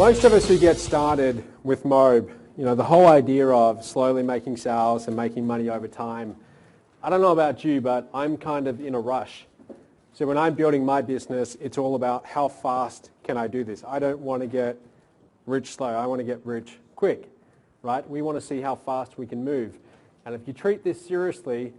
Most of us who get started with MOBE, the whole idea of slowly making sales and making money over time, I don't know about you, but I'm kind of in a rush. So when I'm building my business, it's all about how fast can I do this. I don't want to get rich slow. I want to get rich quick, right? We want to see how fast we can move. And if you treat this seriously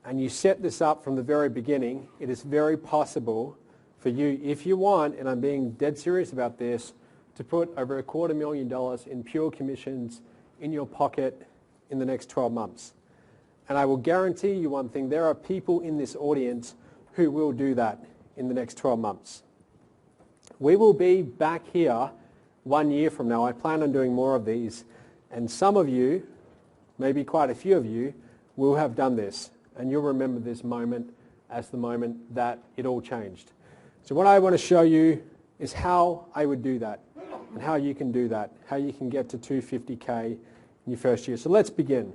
and you set this up from the very beginning, it is very possible for you, if you want, and I'm being dead serious about this, to put over $250,000 in pure commissions in your pocket in the next 12 months. And I will guarantee you one thing, there are people in this audience who will do that in the next 12 months. We will be back here 1 year from now. I plan on doing more of these, and some of you, maybe quite a few of you, will have done this, and you'll remember this moment as the moment that it all changed. So what I want to show you is how I would do that, and how you can do that, how you can get to $250K in your first year. So let's begin.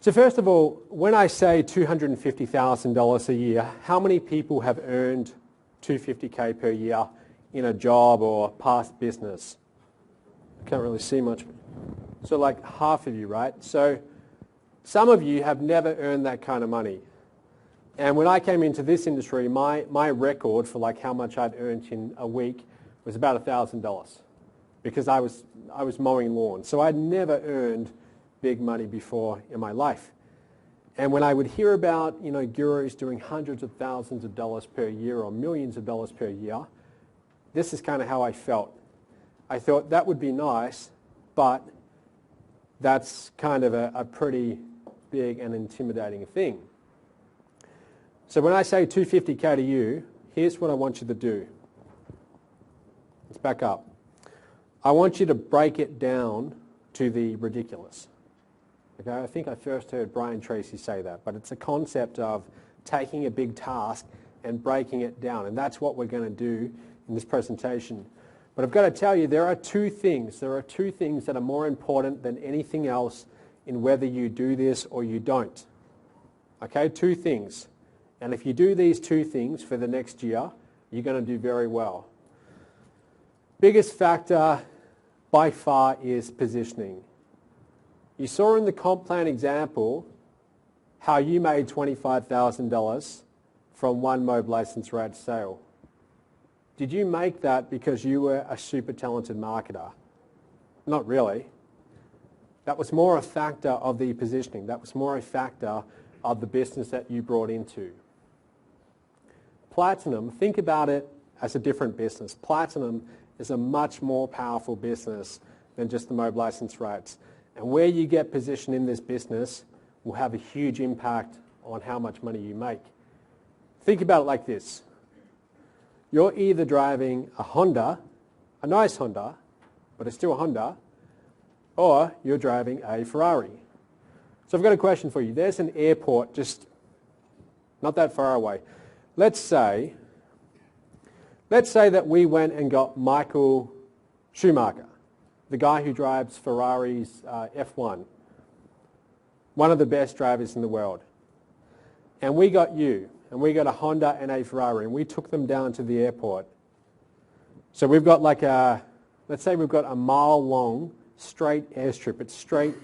So first of all, when I say $250,000 a year, how many people have earned $250K per year in a job or past business? Can't really see much. So like half of you, right? So some of you have never earned that kind of money. And when I came into this industry, my record for like how much I'd earned in a week was about $1,000 because I was mowing lawns. So I'd never earned big money before in my life. And when I would hear about, gurus doing hundreds of thousands of dollars per year or millions of dollars per year, this is kind of how I felt. I thought that would be nice, but that's kind of a pretty big and intimidating thing. So when I say $250K to you, here's what I want you to do. Let's back up. I want you to break it down to the ridiculous. Okay, I think I first heard Brian Tracy say that, but it's a concept of taking a big task and breaking it down, and that's what we're going to do in this presentation. But I've got to tell you, there are two things that are more important than anything else in whether you do this or you don't. Okay, two things. And if you do these two things for the next year, you're going to do very well. Biggest factor by far is positioning. You saw in the comp plan example how you made $25,000 from one MOBE license rate sale. Did you make that because you were a super talented marketer? Not really. That was more a factor of the positioning. That was more a factor of the business that you brought into. Platinum, think about it as a different business. Platinum is a much more powerful business than just the MOBE license rates. And where you get positioned in this business will have a huge impact on how much money you make. Think about it like this. You're either driving a Honda, a nice Honda, but it's still a Honda, or you're driving a Ferrari. So I've got a question for you. There's an airport just not that far away. Let's say that we went and got Michael Schumacher, the guy who drives Ferrari's F1, one of the best drivers in the world. And we got you, and we got a Honda and a Ferrari, and we took them down to the airport. So we've got let's say we've got a mile-long straight airstrip. It's straight,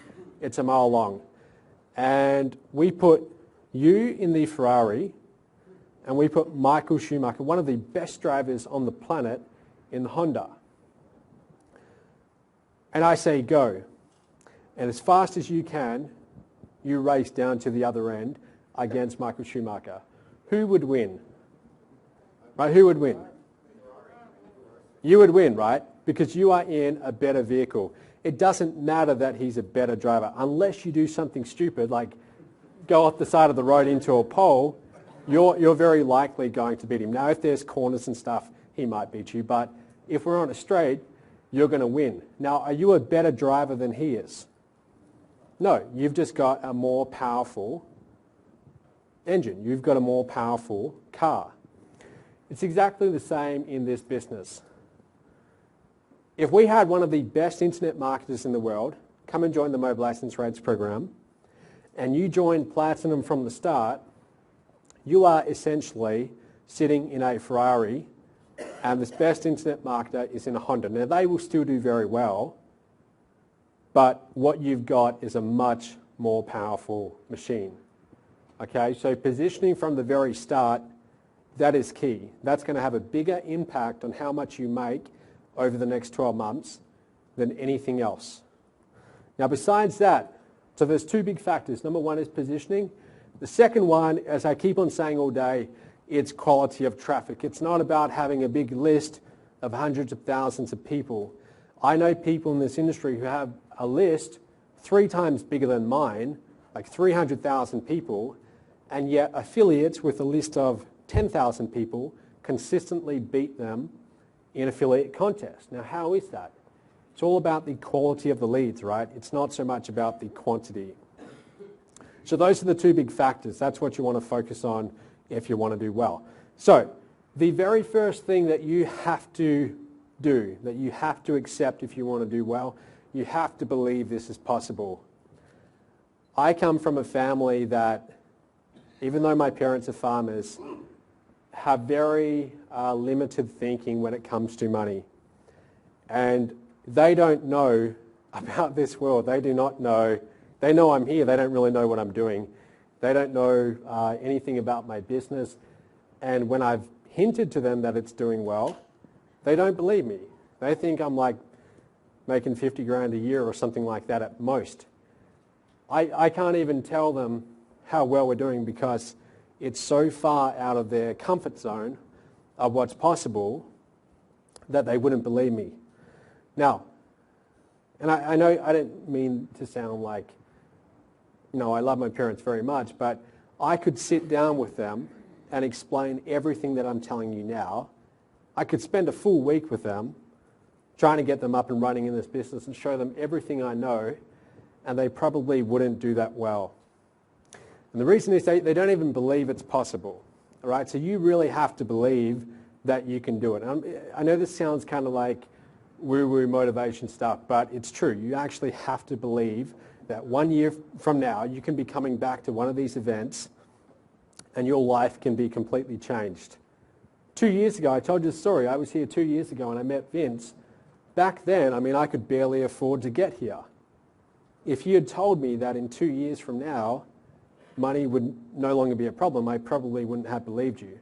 it's a mile long. And we put you in the Ferrari, and we put Michael Schumacher, one of the best drivers on the planet, in the Honda. And I say go. And as fast as you can, you race down to the other end against Michael Schumacher. Who would win? Right, who would win? You would win, right? Because you are in a better vehicle. It doesn't matter that he's a better driver. Unless you do something stupid like go off the side of the road into a pole, you're very likely going to beat him. Now, if there's corners and stuff, he might beat you. But if we're on a straight, you're going to win. Now, are you a better driver than he is? No, you've just got a more powerful engine. You've got a more powerful car. It's exactly the same in this business. If we had one of the best internet marketers in the world come and join the MOBE License Rates program, and you joined Platinum from the start, you are essentially sitting in a Ferrari and this best internet marketer is in a Honda. Now, they will still do very well, but what you've got is a much more powerful machine. Okay, so positioning from the very start, that is key. That's going to have a bigger impact on how much you make over the next 12 months than anything else. Now, besides that, so there's two big factors. Number one is positioning. The second one, as I keep on saying all day, it's quality of traffic. It's not about having a big list of hundreds of thousands of people. I know people in this industry who have a list 3 times bigger than mine, like 300,000 people, and yet affiliates with a list of 10,000 people consistently beat them in affiliate contests. Now, how is that? It's all about the quality of the leads, right? It's not so much about the quantity. So those are the two big factors. That's what you want to focus on if you want to do well. So the very first thing that you have to do, that you have to accept if you want to do well, you have to believe this is possible. I come from a family that, even though my parents are farmers, have very limited thinking when it comes to money. And they don't know about this world. They do not know. They know I'm here. They don't really know what I'm doing. They don't know anything about my business. And when I've hinted to them that it's doing well, they don't believe me. They think I'm like making 50 grand a year or something like that at most. I can't even tell them how well we're doing because it's so far out of their comfort zone of what's possible that they wouldn't believe me. Now, and I know I didn't mean to sound like, I love my parents very much, but I could sit down with them and explain everything that I'm telling you now. I could spend a full week with them trying to get them up and running in this business and show them everything I know, and they probably wouldn't do that well. And the reason is they don't even believe it's possible. All right? So you really have to believe that you can do it. And I know this sounds kind of like woo-woo motivation stuff, but it's true. You actually have to believe that 1 year from now you can be coming back to one of these events and your life can be completely changed. 2 years ago, I told you the story. I was here 2 years ago and I met Vince. Back then, I could barely afford to get here. If you had told me that in 2 years from now, money would no longer be a problem, I probably wouldn't have believed you.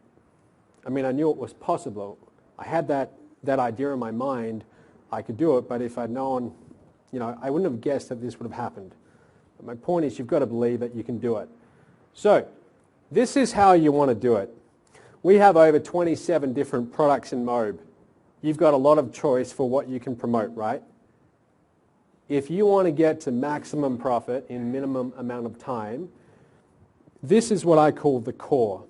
I knew it was possible. I had that idea in my mind. I could do it, but if I'd known, I wouldn't have guessed that this would have happened. But my point is, you've got to believe that you can do it. So, this is how you want to do it. We have over 27 different products in MOBE. You've got a lot of choice for what you can promote, right? If you want to get to maximum profit in minimum amount of time, this is what I call the core.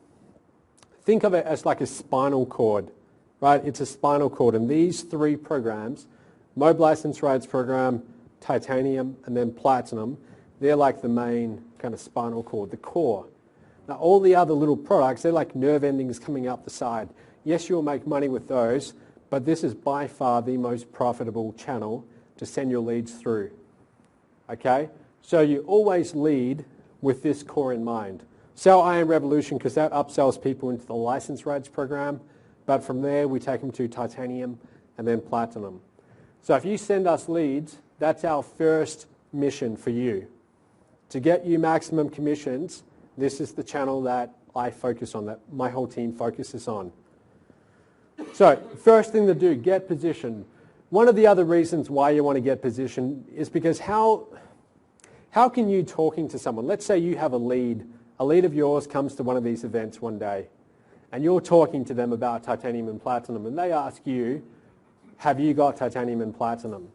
Think of it as like a spinal cord, right? It's a spinal cord, and these 3 programs, MOBE License Rights Program, Titanium, and then Platinum, they're like the main kind of spinal cord, the core. Now, all the other little products, they're like nerve endings coming out the side. Yes, you'll make money with those, but this is by far the most profitable channel to send your leads through. Okay? So you always lead with this core in mind. Sell I Am Revolution because that upsells people into the license rights program, but from there we take them to Titanium and then Platinum. So if you send us leads, that's our first mission for you. To get you maximum commissions, this is the channel that I focus on, that my whole team focuses on. So first thing to do, get positioned. One of the other reasons why you want to get positioned is because how can you talking to someone, let's say you have a lead of yours comes to one of these events one day and you're talking to them about Titanium and Platinum and they ask you, have you got Titanium and Platinum?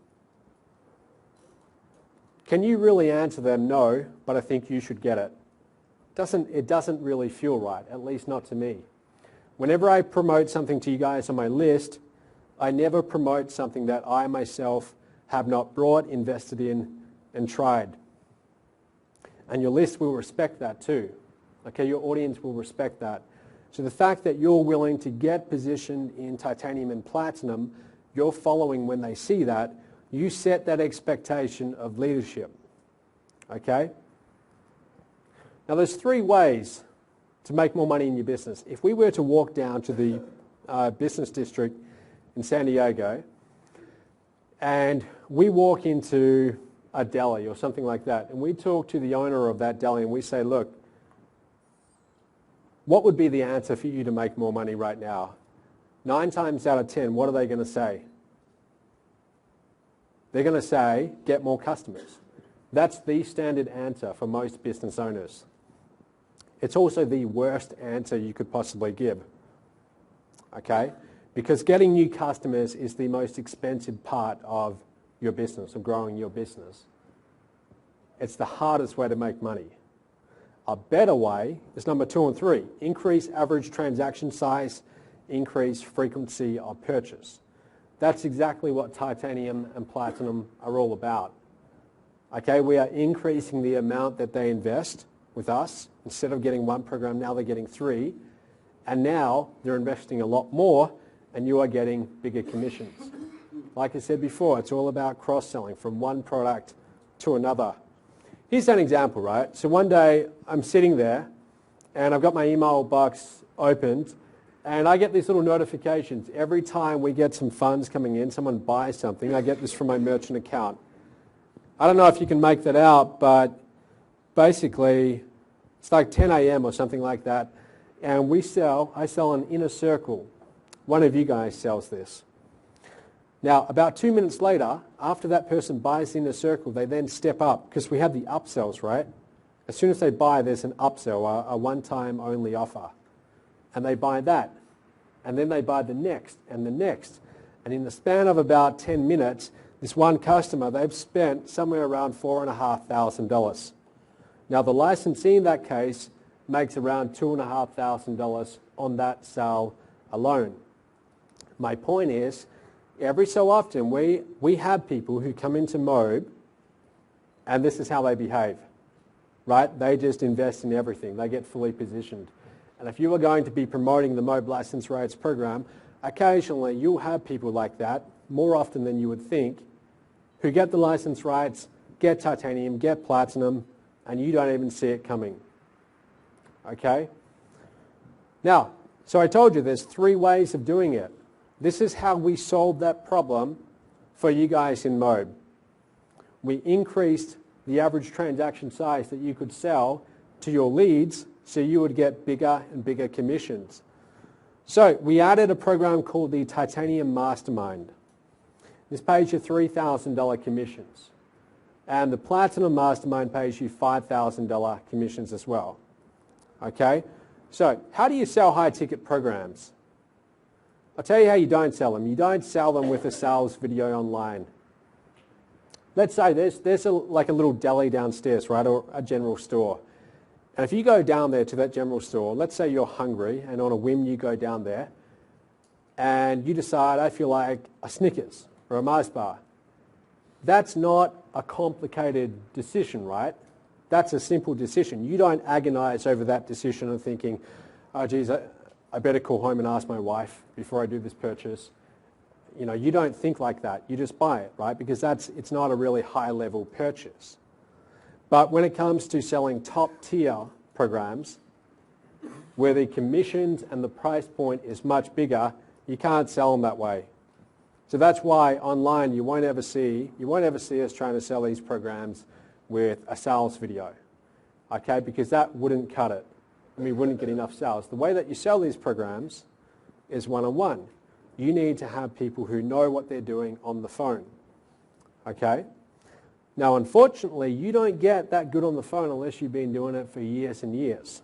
Can you really answer them, no, but I think you should get it? It doesn't really feel right, at least not to me. Whenever I promote something to you guys on my list, I never promote something that I myself have not brought, invested in, and tried. And your list will respect that too. Okay, your audience will respect that. So the fact that you're willing to get positioned in Titanium and Platinum, you're following when they see that, you set that expectation of leadership. Okay? Now there's 3 ways to make more money in your business. If we were to walk down to the business district in San Diego, and we walk into a deli or something like that, and we talk to the owner of that deli and we say, look, what would be the answer for you to make more money right now? 9 times out of 10, what are they going to say? They're going to say, get more customers. That's the standard answer for most business owners. It's also the worst answer you could possibly give, okay? Because getting new customers is the most expensive part of your business, of growing your business. It's the hardest way to make money. A better way is number 2 and 3. Increase average transaction size, increase frequency of purchase. That's exactly what titanium and platinum are all about. Okay, we are increasing the amount that they invest with us. Instead of getting 1 program, now they're getting 3. And now they're investing a lot more and you are getting bigger commissions. Like I said before, it's all about cross-selling from one product to another. Here's an example, right? So one day I'm sitting there and I've got my email box opened and I get these little notifications. Every time we get some funds coming in, someone buys something, I get this from my merchant account. I don't know if you can make that out, but basically it's like 10 a.m. or something like that, and I sell an inner circle. One of you guys sells this. Now, about 2 minutes later, after that person buys the inner circle, they then step up, because we have the upsells, right? As soon as they buy, there's an upsell, a one-time only offer. And they buy that. And then they buy the next and the next. And in the span of about 10 minutes, this one customer, they've spent somewhere around $4,500. Now, the licensee in that case makes around $2,500 on that sale alone. My point is, every so often we have people who come into MOBE and this is how they behave, right? They just invest in everything. They get fully positioned. And if you are going to be promoting the MOBE License Rates program, occasionally you'll have people like that, more often than you would think, who get the license rights, get titanium, get platinum, and you don't even see it coming. Okay? Now, so I told you there's 3 ways of doing it. This is how we solved that problem for you guys in MOBE. We increased the average transaction size that you could sell to your leads so you would get bigger and bigger commissions. So we added a program called the Titanium Mastermind. This pays you $3,000 commissions. And the Platinum Mastermind pays you $5,000 commissions as well. Okay? So how do you sell high-ticket programs? I'll tell you how you don't sell them. You don't sell them with a sales video online. Let's say there's like a little deli downstairs, right, or a general store. And if you go down there to that general store, let's say you're hungry and on a whim you go down there and you decide, I feel like a Snickers or a Mars bar. That's not a complicated decision, right? That's a simple decision. You don't agonize over that decision and thinking, oh geez, I better call home and ask my wife before I do this purchase. You know, you don't think like that. You just buy it, right? Because it's not a really high-level purchase. But when it comes to selling top-tier programs, where the commissions and the price point is much bigger, you can't sell them that way. So that's why online you won't ever see us trying to sell these programs with a sales video, okay? Because that wouldn't cut it. We wouldn't get enough sales. The way that you sell these programs is one-on-one. You need to have people who know what they're doing on the phone, okay? Now, unfortunately, you don't get that good on the phone unless you've been doing it for years and years.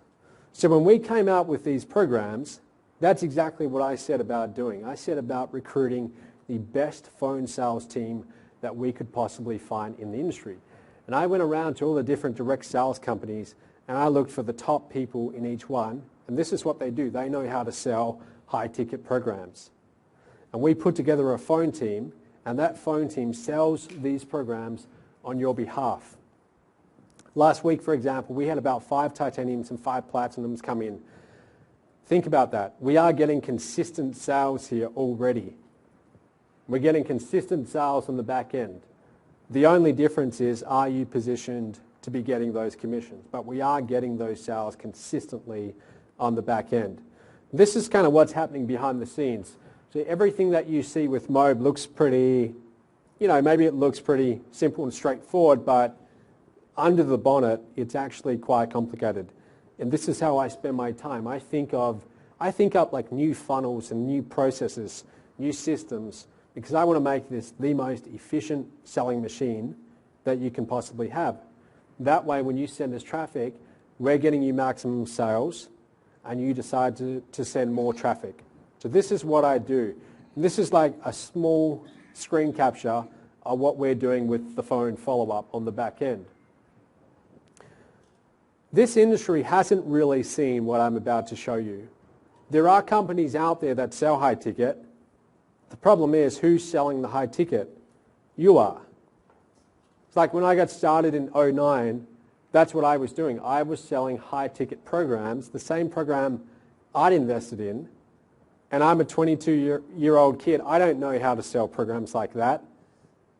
So when we came out with these programs, that's exactly what I said about doing. I said about recruiting the best phone sales team that we could possibly find in the industry. And I went around to all the different direct sales companies and I looked for the top people in each one. And this is what they do. They know how to sell high-ticket programs. And we put together a phone team, and that phone team sells these programs on your behalf. Last week, for example, we had about 5 titaniums and 5 platinums come in. Think about that. We are getting consistent sales here already. We're getting consistent sales on the back end. The only difference is, are you positioned to be getting those commissions? But we are getting those sales consistently on the back end. This is kind of what's happening behind the scenes. So everything that you see with MOBE looks pretty, maybe it looks pretty simple and straightforward, but under the bonnet, it's actually quite complicated. And this is how I spend my time. I think up like new funnels and new processes, new systems, because I want to make this the most efficient selling machine that you can possibly have. That way, when you send us traffic, we're getting you maximum sales, and you decide to send more traffic. So this is what I do. And this is like a small screen capture of what we're doing with the phone follow-up on the back end. This industry hasn't really seen what I'm about to show you. There are companies out there that sell high ticket. The problem is, who's selling the high ticket? You are. It's like when I got started in 2009, that's what I was doing. I was selling high ticket programs, the same program I'd invested in, and I'm a 22-year-old kid. I don't know how to sell programs like that.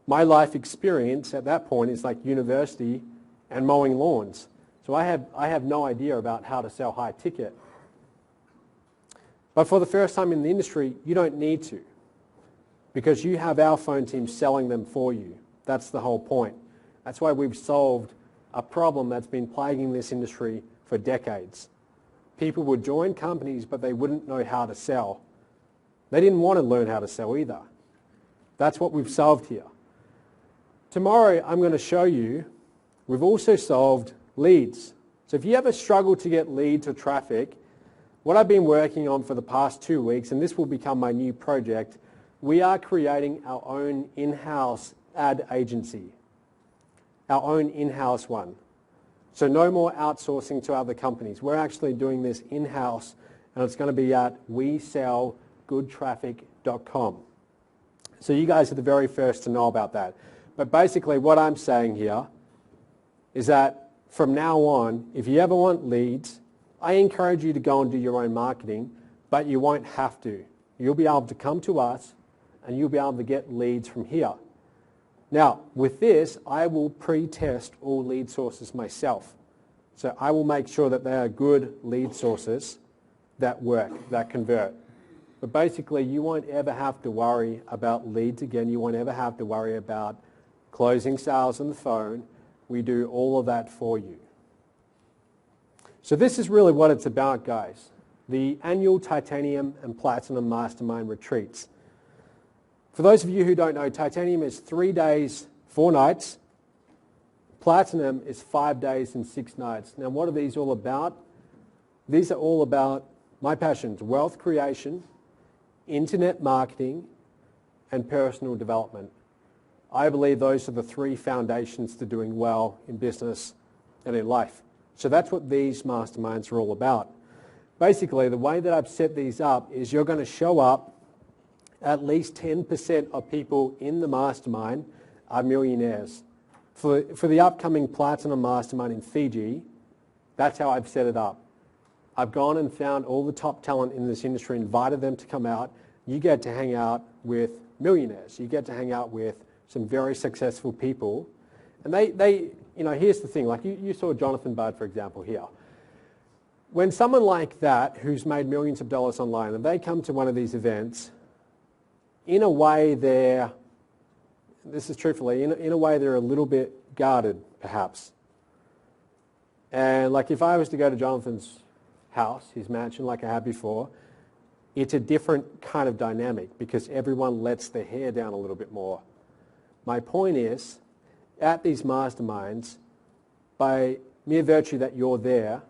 My life experience at that point is like university and mowing lawns. So I have no idea about how to sell high ticket. But for the first time in the industry, you don't need to, because you have our phone team selling them for you. That's the whole point. That's why we've solved a problem that's been plaguing this industry for decades. People would join companies, but they wouldn't know how to sell. They didn't want to learn how to sell either. That's what we've solved here. Tomorrow, I'm going to show you, we've also solved leads. So if you ever struggle to get leads or traffic, what I've been working on for the past 2 weeks, and this will become my new project, we are creating our own in-house ad agency. Our own in-house one. So no more outsourcing to other companies. We're actually doing this in-house, and it's going to be at WeSellGoodTraffic.com. So you guys are the very first to know about that. But basically what I'm saying here is that from now on, if you ever want leads, I encourage you to go and do your own marketing, but you won't have to. You'll be able to come to us, and you'll be able to get leads from here. Now, with this, I will pre-test all lead sources myself. So I will make sure that they are good lead sources that work, that convert. But basically, you won't ever have to worry about leads again. You won't ever have to worry about closing sales on the phone. We do all of that for you. So this is really what it's about, guys. The annual Titanium and Platinum Mastermind Retreats. For those of you who don't know, Titanium is 3 days, 4 nights. Platinum is 5 days and 6 nights. Now, what are these all about? These are all about my passions: wealth creation, internet marketing, and personal development. I believe those are the 3 foundations to doing well in business and in life. So that's what these masterminds are all about. Basically, the way that I've set these up is you're going to show up. At least 10% of people in the mastermind are millionaires. For the upcoming Platinum Mastermind in Fiji, that's how I've set it up. I've gone and found all the top talent in this industry, invited them to come out. You get to hang out with millionaires. You get to hang out with some very successful people. And they here's the thing, like you saw Jonathan Budd, for example, here. When someone like that, who's made millions of dollars online, and they come to one of these events, in a way this is truthfully, in a way they're a little bit guarded, perhaps. And like if I was to go to Jonathan's house, his mansion, like I had before, it's a different kind of dynamic because everyone lets their hair down a little bit more. My point is, at these masterminds, by mere virtue that you're there,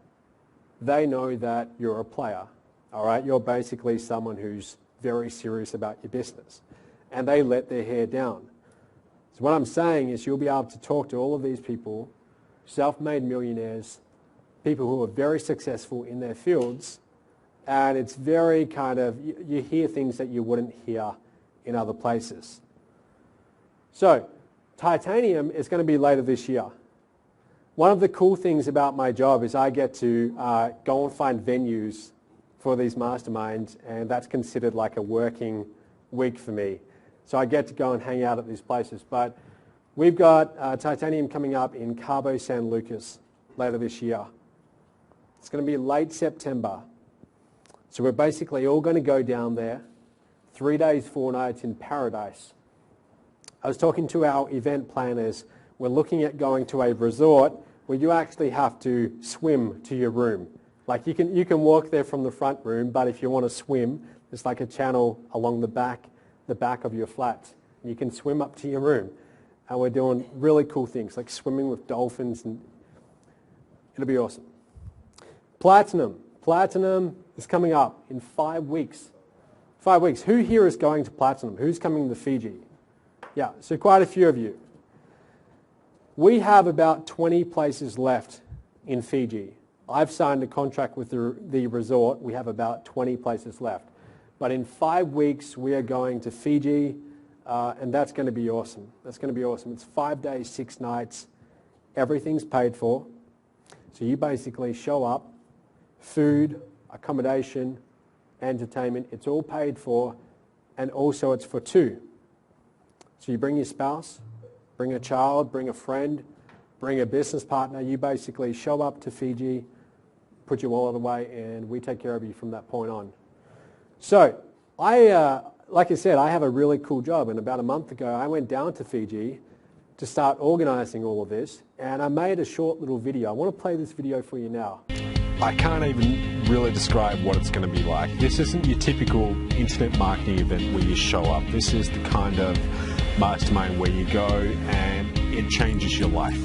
they know that you're a player, all right? You're basically someone who's very serious about your business, and they let their hair down. So what I'm saying is you'll be able to talk to all of these people, self-made millionaires, people who are very successful in their fields, and it's very kind of, you hear things that you wouldn't hear in other places. So Titanium is going to be later this year. One of the cool things about my job is I get to go and find venues for these masterminds, and that's considered like a working week for me. So I get to go and hang out at these places. But we've got Titanium coming up in Cabo San Lucas later this year. It's going to be late September. So we're basically all going to go down there, 3 days, 4 nights in paradise. I was talking to our event planners. We're looking at going to a resort where you actually have to swim to your room. Like you can walk there from the front room, but if you want to swim, there's like a channel along the back of your flat. You can swim up to your room. And we're doing really cool things like swimming with dolphins, and it'll be awesome. Platinum. Platinum is coming up in 5 weeks. 5 weeks. Who here is going to Platinum? Who's coming to Fiji? Yeah, so quite a few of you. We have about 20 places left in Fiji. I've signed a contract with the resort. We have about 20 places left. But in 5 weeks, we are going to Fiji, and that's going to be awesome. That's going to be awesome. It's 5 days, 6 nights. Everything's paid for. So you basically show up, food, accommodation, entertainment, it's all paid for, and also it's for 2. So you bring your spouse, bring a child, bring a friend, bring a business partner. You basically show up to Fiji, put your wallet away, and we take care of you from that point on. So like I said, I have a really cool job, and about a month ago I went down to Fiji to start organizing all of this, and I made a short little video. I want to play this video for you now. I can't even really describe what it's going to be like. This isn't your typical internet marketing event where you show up. This is the kind of mastermind where you go and it changes your life.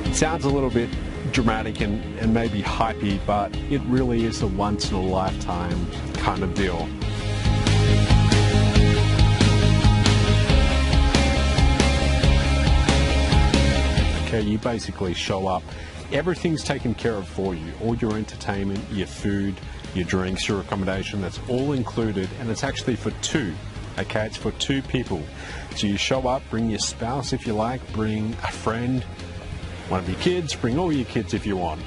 It sounds a little bit dramatic and maybe hypey, but it really is a once-in-a-lifetime kind of deal. Okay, you basically show up, everything's taken care of for you, all your entertainment, your food, your drinks, your accommodation, that's all included, and it's actually for 2, okay, it's for 2 people. So you show up, bring your spouse if you like, bring a friend, one of your kids, bring all your kids if you want.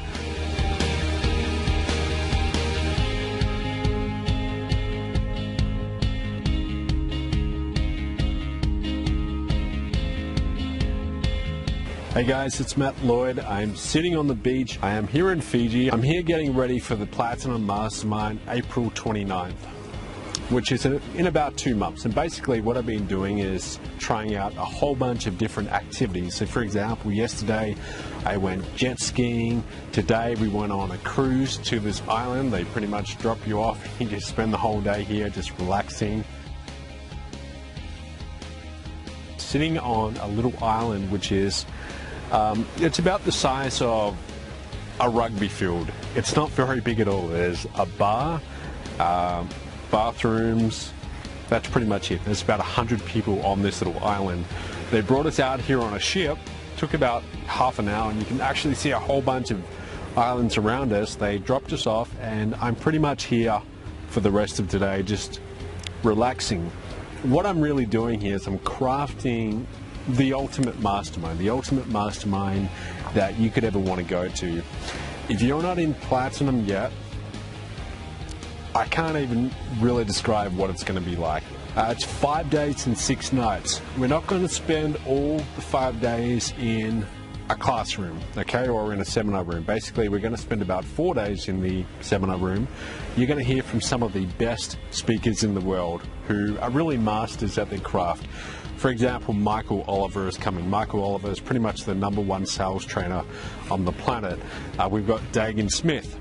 Hey guys, it's Matt Lloyd. I'm sitting on the beach. I am here in Fiji. I'm here getting ready for the Platinum Mastermind April 29th, which is in about 2 months. And basically what I've been doing is trying out a whole bunch of different activities. So for example, yesterday I went jet skiing. Today we went on a cruise to this island. They pretty much drop you off. You just spend the whole day here just relaxing. Sitting on a little island which is it's about the size of a rugby field. It's not very big at all. There's a bar, bathrooms, that's pretty much it. There's about 100 people on this little island. They brought us out here on a ship, took about half an hour, and you can actually see a whole bunch of islands around us. They dropped us off, and I'm pretty much here for the rest of today, just relaxing. What I'm really doing here is I'm crafting the ultimate mastermind that you could ever want to go to. If you're not in Platinum yet, I can't even really describe what it's going to be like. It's 5 days and 6 nights. We're not going to spend all the 5 days in a classroom, okay, or in a seminar room. Basically, we're going to spend about 4 days in the seminar room. You're going to hear from some of the best speakers in the world who are really masters at their craft. For example, Michael Oliver is coming. Michael Oliver is pretty much the #1 sales trainer on the planet. We've got Dagan Smith.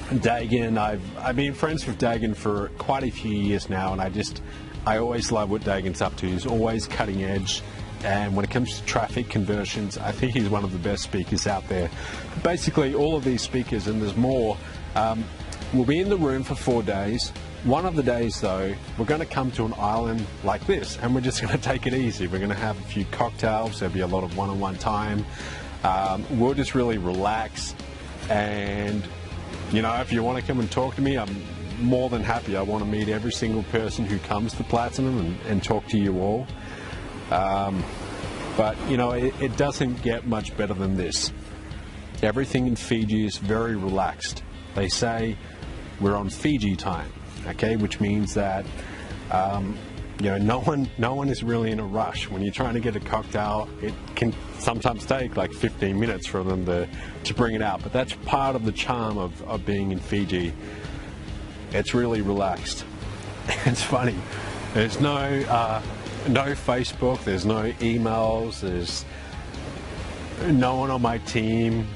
Dagan, I've been friends with Dagan for quite a few years now, and I always love what Dagan's up to. He's always cutting edge, and when it comes to traffic conversions, I think he's one of the best speakers out there. Basically, all of these speakers, and there's more, will be in the room for 4 days. One of the days, though, we're going to come to an island like this, and we're just going to take it easy. We're going to have a few cocktails. There'll be a lot of one-on-one time. We'll just really relax, and you know, if you want to come and talk to me, I'm more than happy. I want to meet every single person who comes to Platinum and talk to you all. But you know, it doesn't get much better than this. Everything in Fiji is very relaxed. They say we're on Fiji time, okay, which means that no one is really in a rush. When you're trying to get a cocktail, it can sometimes take like 15 minutes for them to bring it out. But that's part of the charm of being in Fiji. It's really relaxed. It's funny. There's no Facebook, there's no emails, there's no one on my team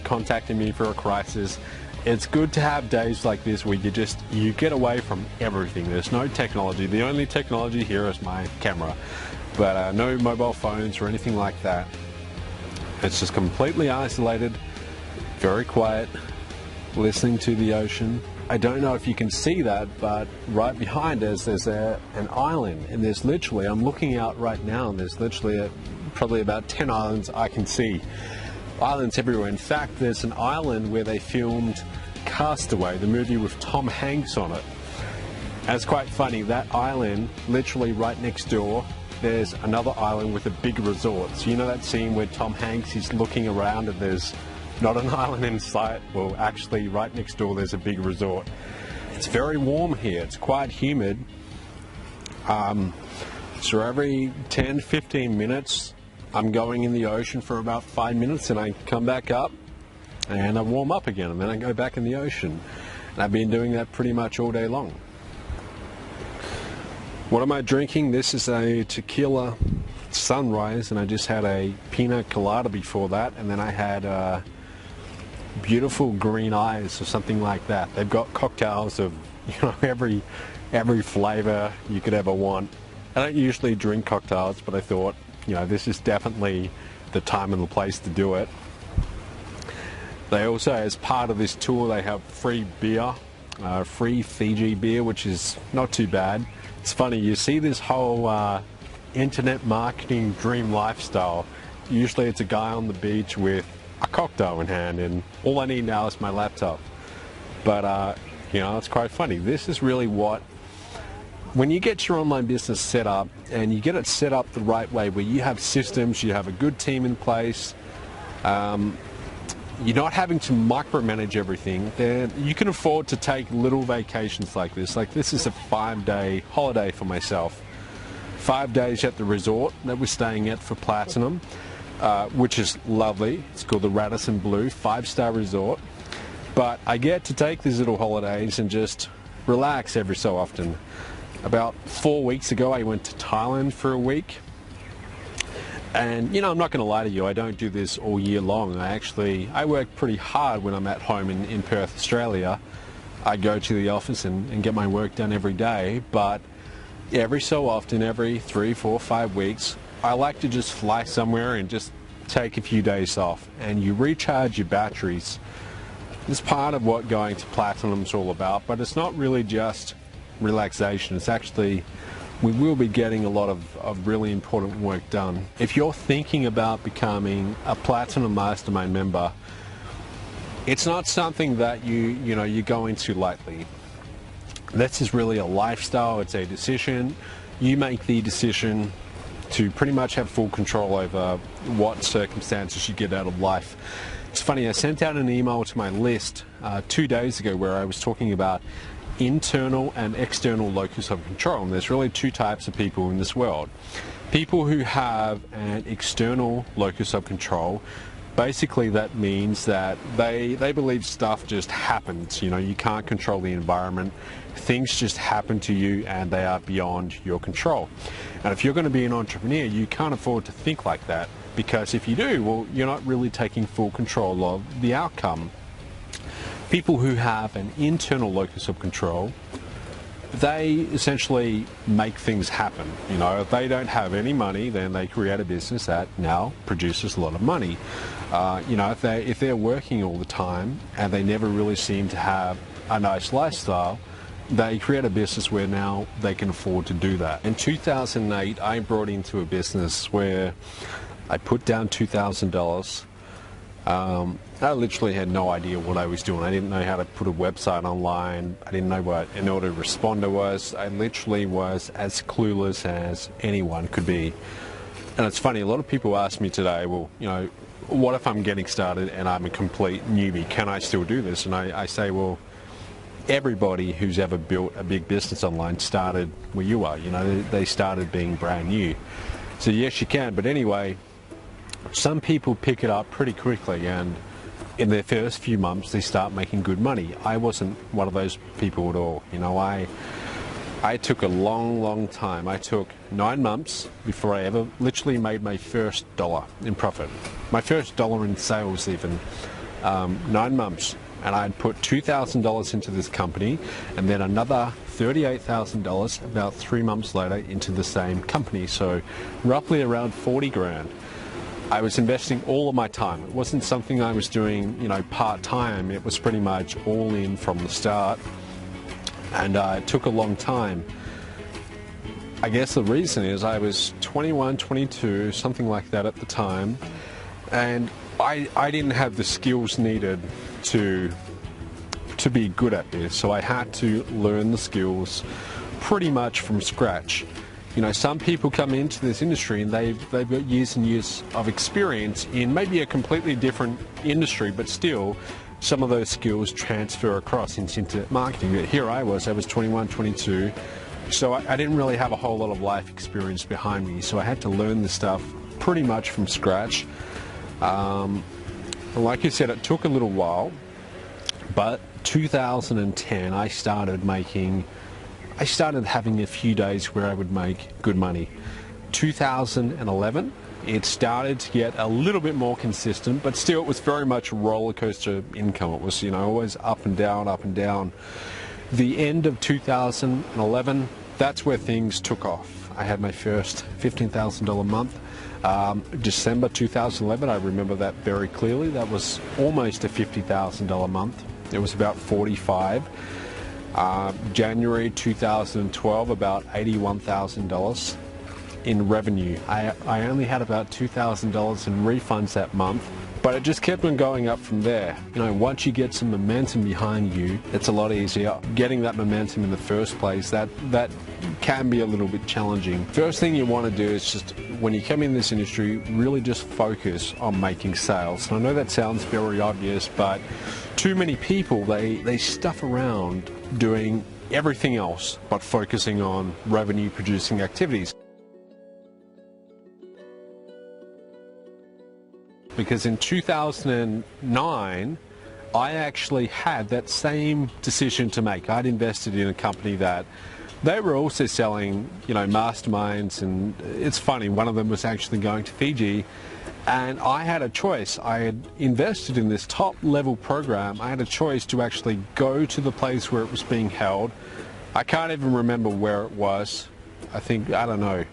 contacting me for a crisis. It's good to have days like this where you get away from everything. There's no technology. The only technology here is my camera, but no mobile phones or anything like that. It's just completely isolated, very quiet, listening to the ocean. I don't know if you can see that, but right behind us there's an island, and there's literally, I'm looking out right now, and there's literally probably about 10 islands I can see. Islands everywhere. In fact, there's an island where they filmed Castaway, the movie with Tom Hanks on it. And it's quite funny, that island, literally right next door, there's another island with a big resort. So you know that scene where Tom Hanks is looking around and there's not an island in sight? Well, actually, right next door there's a big resort. It's very warm here. It's quite humid. So every 10-15 minutes, I'm going in the ocean for about 5 minutes, and I come back up and I warm up again, and then I go back in the ocean. And I've been doing that pretty much all day long. What am I drinking? This is a tequila sunrise, and I just had a pina colada before that, and then I had beautiful green eyes or something like that. They've got cocktails of every flavor you could ever want. I don't usually drink cocktails, but I thought this is definitely the time and the place to do it. They also, as part of this tour, they have free beer, free Fiji beer, which is not too bad. It's funny, you see this whole internet marketing dream lifestyle. Usually it's a guy on the beach with a cocktail in hand, and all I need now is my laptop. But it's quite funny. This is really when you get your online business set up, and you get it set up the right way, where you have systems, you have a good team in place, you're not having to micromanage everything, then you can afford to take little vacations like this. Like, this is a 5-day holiday for myself. 5 days at the resort that we're staying at for Platinum, which is lovely. It's called the Radisson Blu 5-star resort. But I get to take these little holidays and just relax every so often. About 4 weeks ago, I went to Thailand for a week. And, I'm not going to lie to you, I don't do this all year long. I work pretty hard when I'm at home in Perth, Australia. I go to the office and get my work done every day. But every so often, every 3, 4, 5 weeks, I like to just fly somewhere and just take a few days off. And you recharge your batteries. It's part of what going to Platinum's all about, but it's not really just relaxation. It's actually, we will be getting a lot of really important work done. If you're thinking about becoming a Platinum Mastermind member, it's not something that you go into lightly. This is really a lifestyle. It's a decision. You make the decision to pretty much have full control over what circumstances you get out of life. It's funny, I sent out an email to my list 2 days ago where I was talking about internal and external locus of control. And there's really 2 types of people in this world. People who have an external locus of control, basically that means that they believe stuff just happens. You can't control the environment. Things just happen to you and they are beyond your control. And if you're going to be an entrepreneur, you can't afford to think like that, because if you do, well, you're not really taking full control of the outcome. People who have an internal locus of control, they essentially make things happen. If they don't have any money, then they create a business that now produces a lot of money. If they're working all the time and they never really seem to have a nice lifestyle, they create a business where now they can afford to do that. In 2008, I brought into a business where I put down $2,000. I literally had no idea what I was doing. I didn't know how to put a website online. I didn't know what an autoresponder was. I literally was as clueless as anyone could be. And it's funny, a lot of people ask me today, well, what if I'm getting started and I'm a complete newbie? Can I still do this? And I say, well, everybody who's ever built a big business online started where you are. You know, they started being brand new. So yes, you can. But anyway, some people pick it up pretty quickly, and in their first few months they start making good money. I wasn't one of those people at all. You know, I took a long time. I took 9 months before I ever literally made my first dollar in profit. My first dollar in sales even. 9 months. And I'd put $2,000 into this company, and then another $38,000 about 3 months later into the same company. So roughly around 40 grand. I was investing all of my time. It wasn't something I was doing, you know, part-time. It was pretty much all in from the start. And it took a long time. I guess the reason is I was 21, 22, something like that at the time, and I didn't have the skills needed to be good at this, so I had to learn the skills pretty much from scratch. You know, some people come into this industry and they've got years and years of experience in maybe a completely different industry, but still some of those skills transfer across into marketing. But here I was 21, 22, so I didn't really have a whole lot of life experience behind me, so I had to learn this stuff pretty much from scratch. Like you said, it took a little while, but 2010 I started having a few days where I would make good money. 2011 it started to get a little bit more consistent, but still it was very much a roller coaster income. It was, you know, always up and down, up and down. The end of 2011, that's where things took off. I had my first $15,000 month. December 2011, I remember that very clearly. That was almost a $50,000 month. It was about 45. January 2012, about $81,000 in revenue. I only had about $2,000 in refunds that month, but it just kept on going up from there. You know, once you get some momentum behind you, it's a lot easier. Getting that momentum in the first place, that can be a little bit challenging. First thing you want to do is just, when you come in this industry, really just focus on making sales. And I know that sounds very obvious, but too many people, they stuff around doing everything else but focusing on revenue producing activities. Because in 2009, I actually had that same decision to make. I'd invested in a company that they were also selling, you know, masterminds, and it's funny, one of them was actually going to Fiji, and I had a choice. I had invested in this top level program. I had a choice to actually go to the place where it was being held. I can't even remember where it was. I think, I don't know,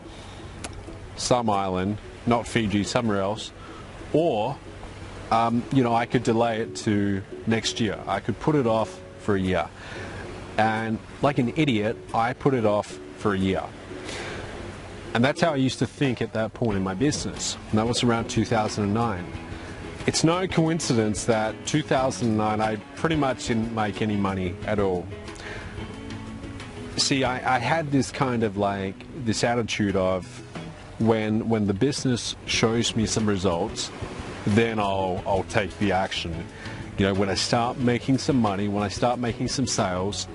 some island, not Fiji, somewhere else. Or, you know, I could delay it to next year. I could put it off for a year. And like an idiot, I put it off for a year. And that's how I used to think at that point in my business. And that was around 2009. It's no coincidence that 2009, I pretty much didn't make any money at all. See, I had this kind of like, this attitude of, when the business shows me some results, then I'll take the action. You know, when I start making some money, when I start making some sales,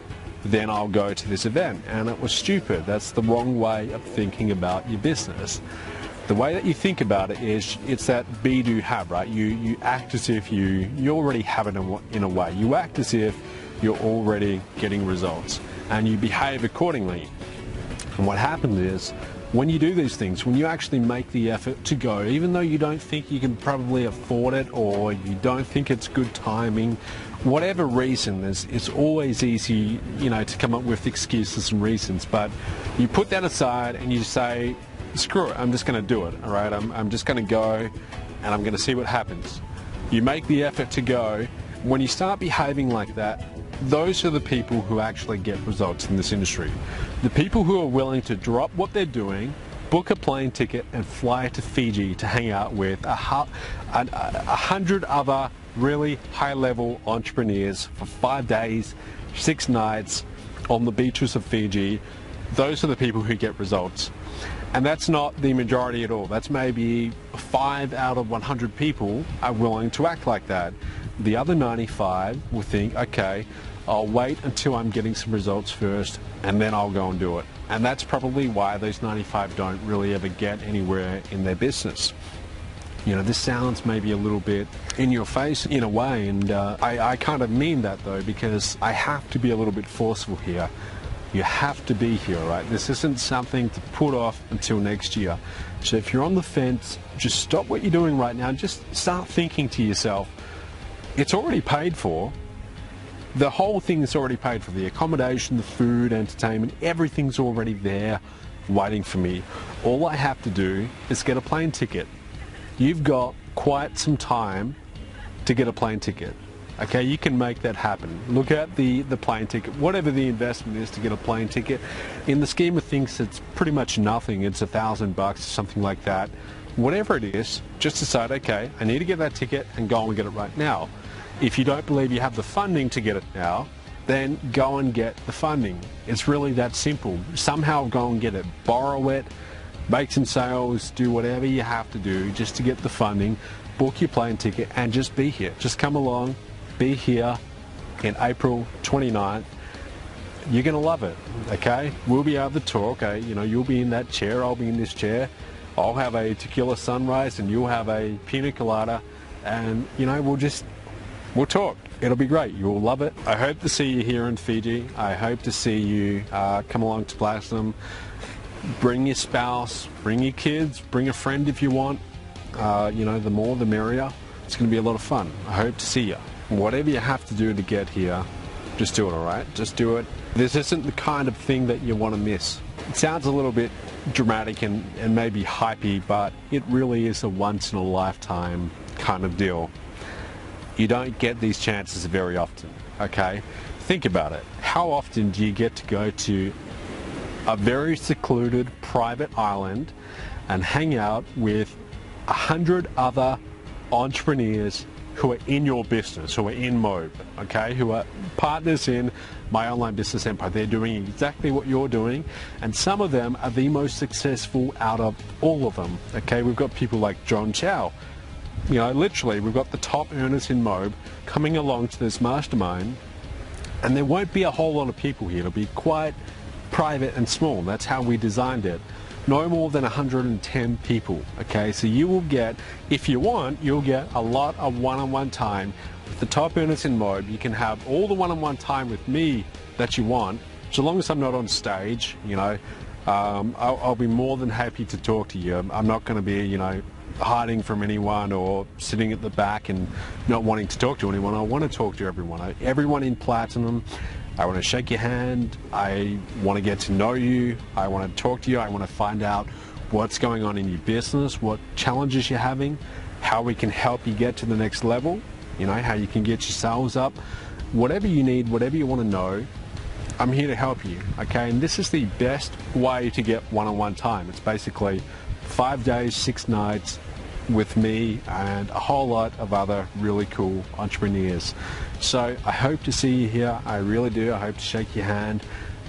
then I'll go to this event. And it was stupid. That's the wrong way of thinking about your business. The way that you think about it is, it's that be, do, have, right? You act as if you already have it in a way. You act as if you're already getting results, and you behave accordingly. And what happens is, when you do these things, when you actually make the effort to go, even though you don't think you can probably afford it, or you don't think it's good timing, whatever reason, it's always easy, you know, to come up with excuses and reasons, but you put that aside and you say, screw it, I'm just going to do it, all right? I'm just going to go and I'm going to see what happens. You make the effort to go. When you start behaving like that, those are the people who actually get results in this industry. The people who are willing to drop what they're doing, book a plane ticket and fly to Fiji to hang out with 100 other really high-level entrepreneurs for 5 days, 6 nights on the beaches of Fiji. Those are the people who get results. And that's not the majority at all. That's maybe 5 out of 100 people are willing to act like that. The other 95 will think, okay, I'll wait until I'm getting some results first and then I'll go and do it. And that's probably why those 95 don't really ever get anywhere in their business. You know, this sounds maybe a little bit in your face in a way, and I kind of mean that though, because I have to be a little bit forceful here. You have to be here, right? This isn't something to put off until next year. So if you're on the fence, just stop what you're doing right now and just start thinking to yourself, it's already paid for. The whole thing is already paid for. The accommodation, the food, entertainment, everything's already there waiting for me. All I have to do is get a plane ticket. You've got quite some time to get a plane ticket. Okay, you can make that happen. Look at the plane ticket, whatever the investment is to get a plane ticket. In the scheme of things, it's pretty much nothing. It's $1,000, something like that. Whatever it is, just decide, okay, I need to get that ticket and go and get it right now. If you don't believe you have the funding to get it now, then go and get the funding. It's really that simple. Somehow go and get it, borrow it, make some sales, do whatever you have to do just to get the funding, book your plane ticket and just be here. Just come along. Be here in April 29th. You're going to love it, okay? We'll be able to talk. You know, you'll be in that chair, I'll be in this chair. I'll have a tequila sunrise and you'll have a pina colada, and you know, we'll talk. It'll be great. You'll love it. I hope to see you here in Fiji. I hope to see you come along to Platinum. Bring your spouse, bring your kids, bring a friend if you want. You know, the more the merrier. It's going to be a lot of fun. I hope to see you. Whatever you have to do to get here, just do it, all right? Just do it. This isn't the kind of thing that you want to miss. It sounds a little bit dramatic and maybe hypey, but it really is a once-in-a-lifetime kind of deal. You don't get these chances very often, okay? Think about it. How often do you get to go to a very secluded private island and hang out with 100 other entrepreneurs who are in your business, who are in MOBE, okay, who are partners in My Online Business Empire? They're doing exactly what you're doing, and some of them are the most successful out of all of them, okay? We've got people like John Chow. You know, literally, we've got the top earners in MOBE coming along to this mastermind, and there won't be a whole lot of people here. It'll be quite private and small. That's how we designed it. No more than 110 people, okay? So you will get, if you want, you'll get a lot of one-on-one time with the top earners in MOBE. You can have all the one-on-one time with me that you want, so long as I'm not on stage, you know. I'll be more than happy to talk to you. I'm not going to be, you know, hiding from anyone or sitting at the back and not wanting to talk to anyone. I want to talk to everyone. Everyone in Platinum. I want to shake your hand. I want to get to know you. I want to talk to you. I want to find out what's going on in your business, what challenges you're having, how we can help you get to the next level, you know, how you can get your sales up. Whatever you need, whatever you want to know, I'm here to help you, okay? And this is the best way to get one-on-one time. It's basically 5 days, 6 nights with me and a whole lot of other really cool entrepreneurs. So I hope to see you here. I really do. I hope to shake your hand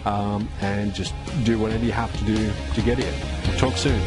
and just do whatever you have to do to get here. We'll talk soon.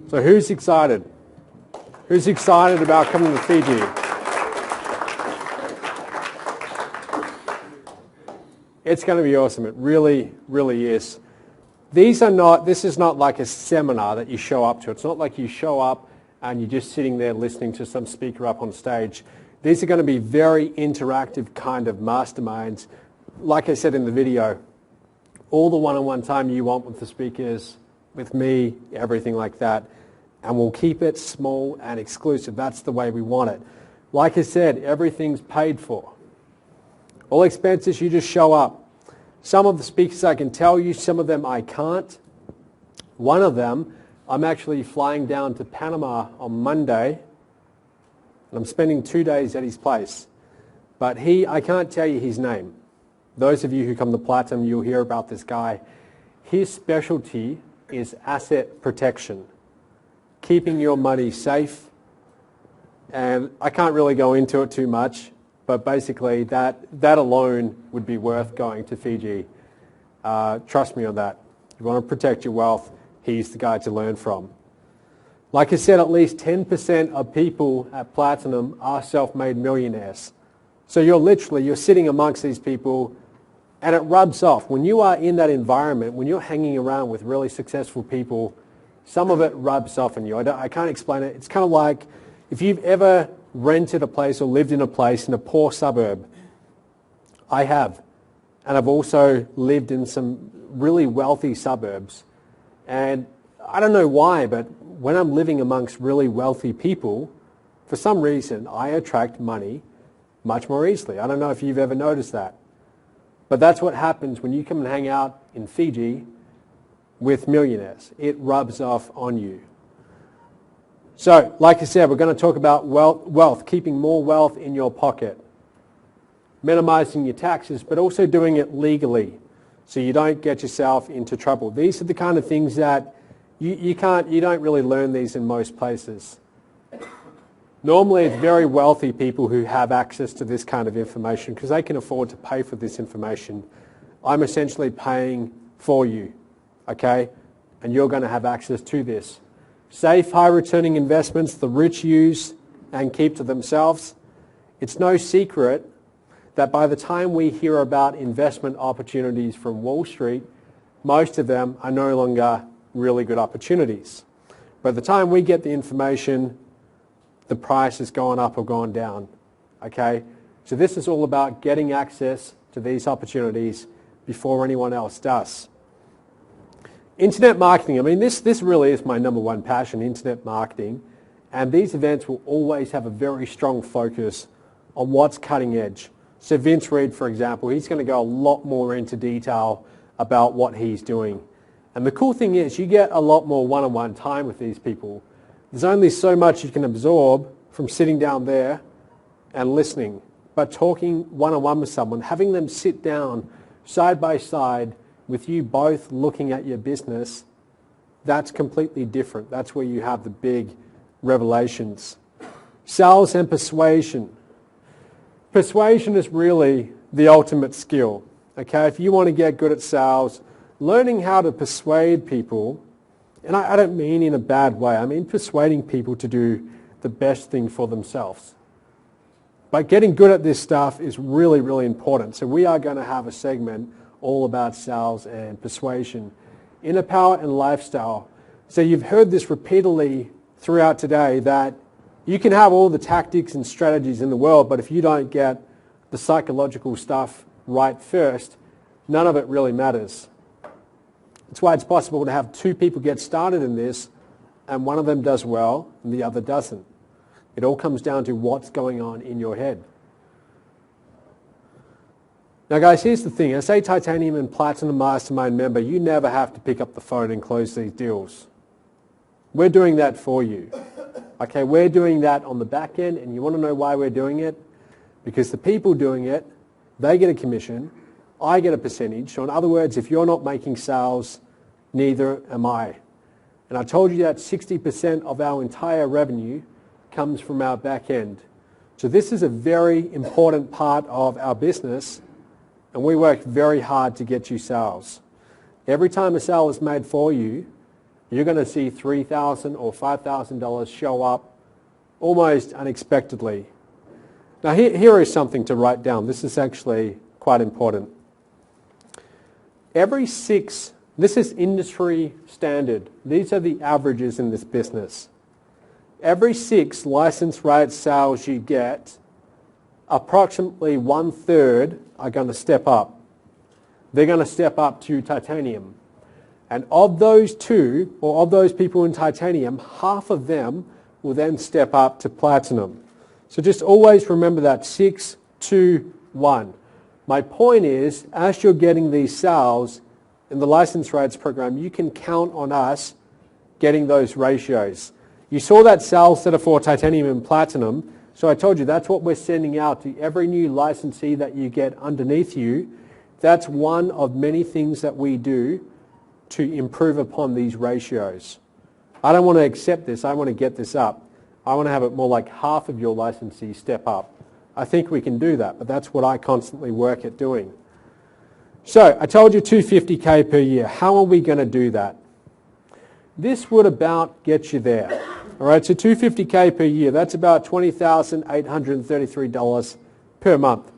So who's excited? Who's excited about coming to Fiji? It's going to be awesome. It really, really is. This is not like a seminar that you show up to. It's not like you show up and you're just sitting there listening to some speaker up on stage. These are going to be very interactive kind of masterminds. Like I said in the video, all the one-on-one time you want with the speakers, with me, everything like that. And we'll keep it small and exclusive. That's the way we want it. Like I said, everything's paid for. All expenses, you just show up. Some of the speakers I can tell you, some of them I can't. One of them, I'm actually flying down to Panama on Monday, and I'm spending 2 days at his place. But I can't tell you his name. Those of you who come to Platinum, you'll hear about this guy. His specialty is asset protection, keeping your money safe. And I can't really go into it too much, but basically that alone would be worth going to Fiji. Trust me on that. If you want to protect your wealth, he's the guy to learn from. Like I said, at least 10% of people at Platinum are self-made millionaires. So you're sitting amongst these people, and it rubs off. When you are in that environment, when you're hanging around with really successful people, some of it rubs off on you. I can't explain it. It's kind of like if you've ever rented a place or lived in a place in a poor suburb. I have. And I've also lived in some really wealthy suburbs. And I don't know why, but when I'm living amongst really wealthy people, for some reason, I attract money much more easily. I don't know if you've ever noticed that. But that's what happens when you come and hang out in Fiji with millionaires. It rubs off on you. So, like I said, we're going to talk about wealth, keeping more wealth in your pocket, minimizing your taxes, but also doing it legally so you don't get yourself into trouble. These are the kind of things that you don't really learn these in most places. Normally, it's very wealthy people who have access to this kind of information because they can afford to pay for this information. I'm essentially paying for you, okay? And you're going to have access to this. Safe, high-returning investments the rich use and keep to themselves. It's no secret that by the time we hear about investment opportunities from Wall Street, most of them are no longer really good opportunities. By the time we get the information, the price has gone up or gone down, okay? So this is all about getting access to these opportunities before anyone else does. Internet marketing, I mean, this really is my number one passion, internet marketing. And these events will always have a very strong focus on what's cutting edge. So Vince Reed, for example, he's going to go a lot more into detail about what he's doing. And the cool thing is you get a lot more one-on-one time with these people. There's only so much you can absorb from sitting down there and listening. But talking one-on-one with someone, having them sit down side by side with you both looking at your business, that's completely different. That's where you have the big revelations. Sales and persuasion. Persuasion is really the ultimate skill. Okay, if you want to get good at sales, learning how to persuade people, and I don't mean in a bad way, I mean persuading people to do the best thing for themselves. But getting good at this stuff is really, really important. So we are going to have a segment all about sales and persuasion. Inner power and lifestyle. So you've heard this repeatedly throughout today that you can have all the tactics and strategies in the world, but if you don't get the psychological stuff right first, none of it really matters. That's why it's possible to have two people get started in this and one of them does well and the other doesn't. It all comes down to what's going on in your head. Now guys, here's the thing. As a Titanium and Platinum Mastermind member, you never have to pick up the phone and close these deals. We're doing that for you. Okay, we're doing that on the back end, and you want to know why we're doing it? Because the people doing it, they get a commission, I get a percentage. So in other words, if you're not making sales, neither am I. And I told you that 60% of our entire revenue comes from our back end. So this is a very important part of our business, and we work very hard to get you sales. Every time a sale is made for you, you're going to see $3,000 or $5,000 show up almost unexpectedly. Now here is something to write down. This is actually quite important. This is industry standard. These are the averages in this business. Every 6 license rate sales you get, approximately 1/3 are going to step up. They're going to step up to Titanium. And of those two, or of those people in Titanium, half of them will then step up to Platinum. So just always remember that 6, 2, 1. My point is, as you're getting these sales in the license rates program, you can count on us getting those ratios. You saw that sales that are for titanium and platinum, so I told you that's what we're sending out to every new licensee that you get underneath you. That's one of many things that we do to improve upon these ratios. I don't want to accept this, I want to get this up. I want to have it more like half of your licensees step up. I think we can do that, but that's what I constantly work at doing. So I told you 250K per year. How are we going to do that? This would about get you there. All right, so 250K per year, that's about $20,833 per month.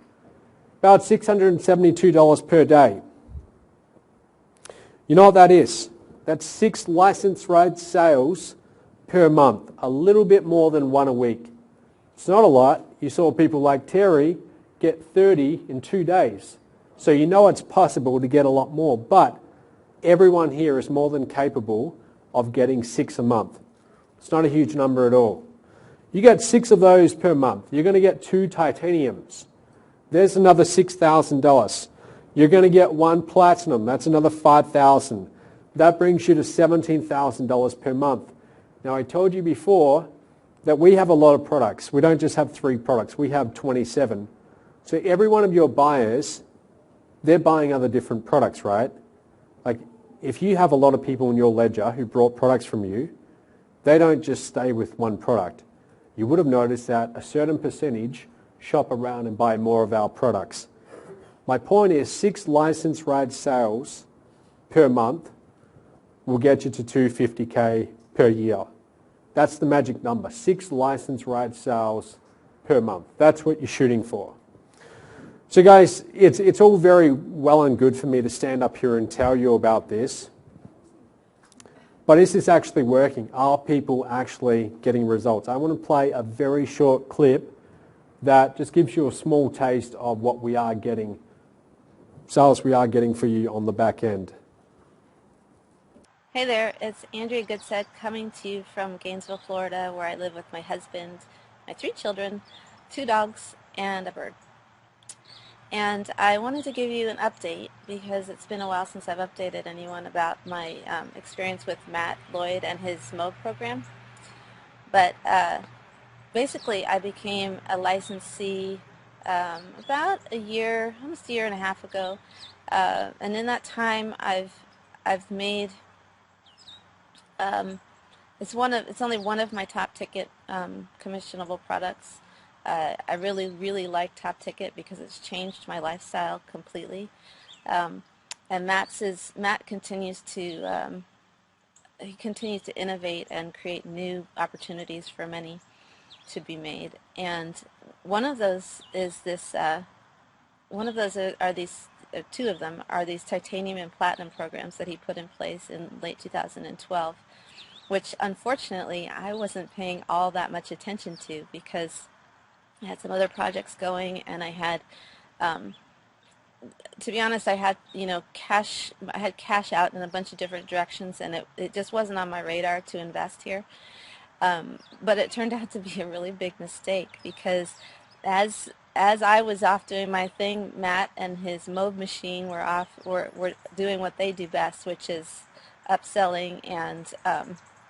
About $672 per day. You know what that is? That's 6 license rate sales per month, a little bit more than 1 a week. It's not a lot. You saw people like Terry get 30 in 2 days. So you know it's possible to get a lot more, but everyone here is more than capable of getting 6 a month. It's not a huge number at all. You get 6 of those per month. You're going to get 2 titaniums. There's another $6,000. You're going to get 1 platinum. That's another $5,000. That brings you to $17,000 per month. Now I told you before that we have a lot of products. We don't just have 3 products. We have 27. So every one of your buyers, they're buying other different products, right? Like if you have a lot of people in your ledger who brought products from you, they don't just stay with one product. You would have noticed that a certain percentage shop around and buy more of our products. My point is 6 license rate sales per month will get you to 250K per year. That's the magic number, 6 license rate sales per month. That's what you're shooting for. So guys, it's all very well and good for me to stand up here and tell you about this, but is this actually working? Are people actually getting results? I want to play a very short clip that just gives you a small taste of what we are getting, sales we are getting for you on the back end. Hey there, it's Andrea Goodset coming to you from Gainesville, Florida, where I live with my husband, my 3 children, 2 dogs, and a bird. And I wanted to give you an update because it's been a while since I've updated anyone about my experience with Matt Lloyd and his MOBE program. But basically, I became a licensee about almost a year and a half ago. And in that time, I've made it's only one of my top ticket commissionable products. I really like Top Ticket because it's changed my lifestyle completely. And Matt continues to innovate and create new opportunities for many to be made. And one of those is this. One of those are these. 2 of them are these titanium and platinum programs that he put in place in late 2012, which unfortunately I wasn't paying all that much attention to because I had some other projects going, and I had, to be honest, I had cash out in a bunch of different directions, and it just wasn't on my radar to invest here. But it turned out to be a really big mistake because as I was off doing my thing, Matt and his MOBE machine were doing what they do best, which is upselling and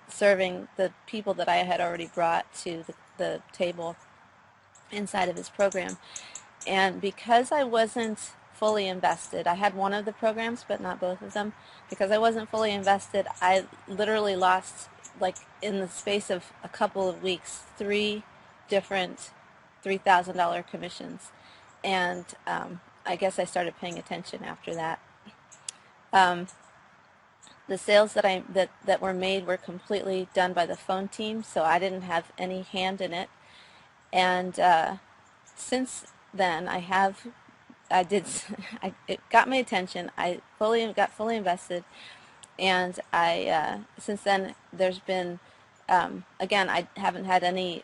serving the people that I had already brought to the table inside of his program. And because I wasn't fully invested, I had one of the programs but not both of them. Because I wasn't fully invested, I literally lost, like in the space of a couple of weeks, 3 different $3,000 commissions. And I guess I started paying attention after that. The sales that were made were completely done by the phone team, so I didn't have any hand in it. And since then, it got my attention. I got fully invested, and since then there's been again I haven't had any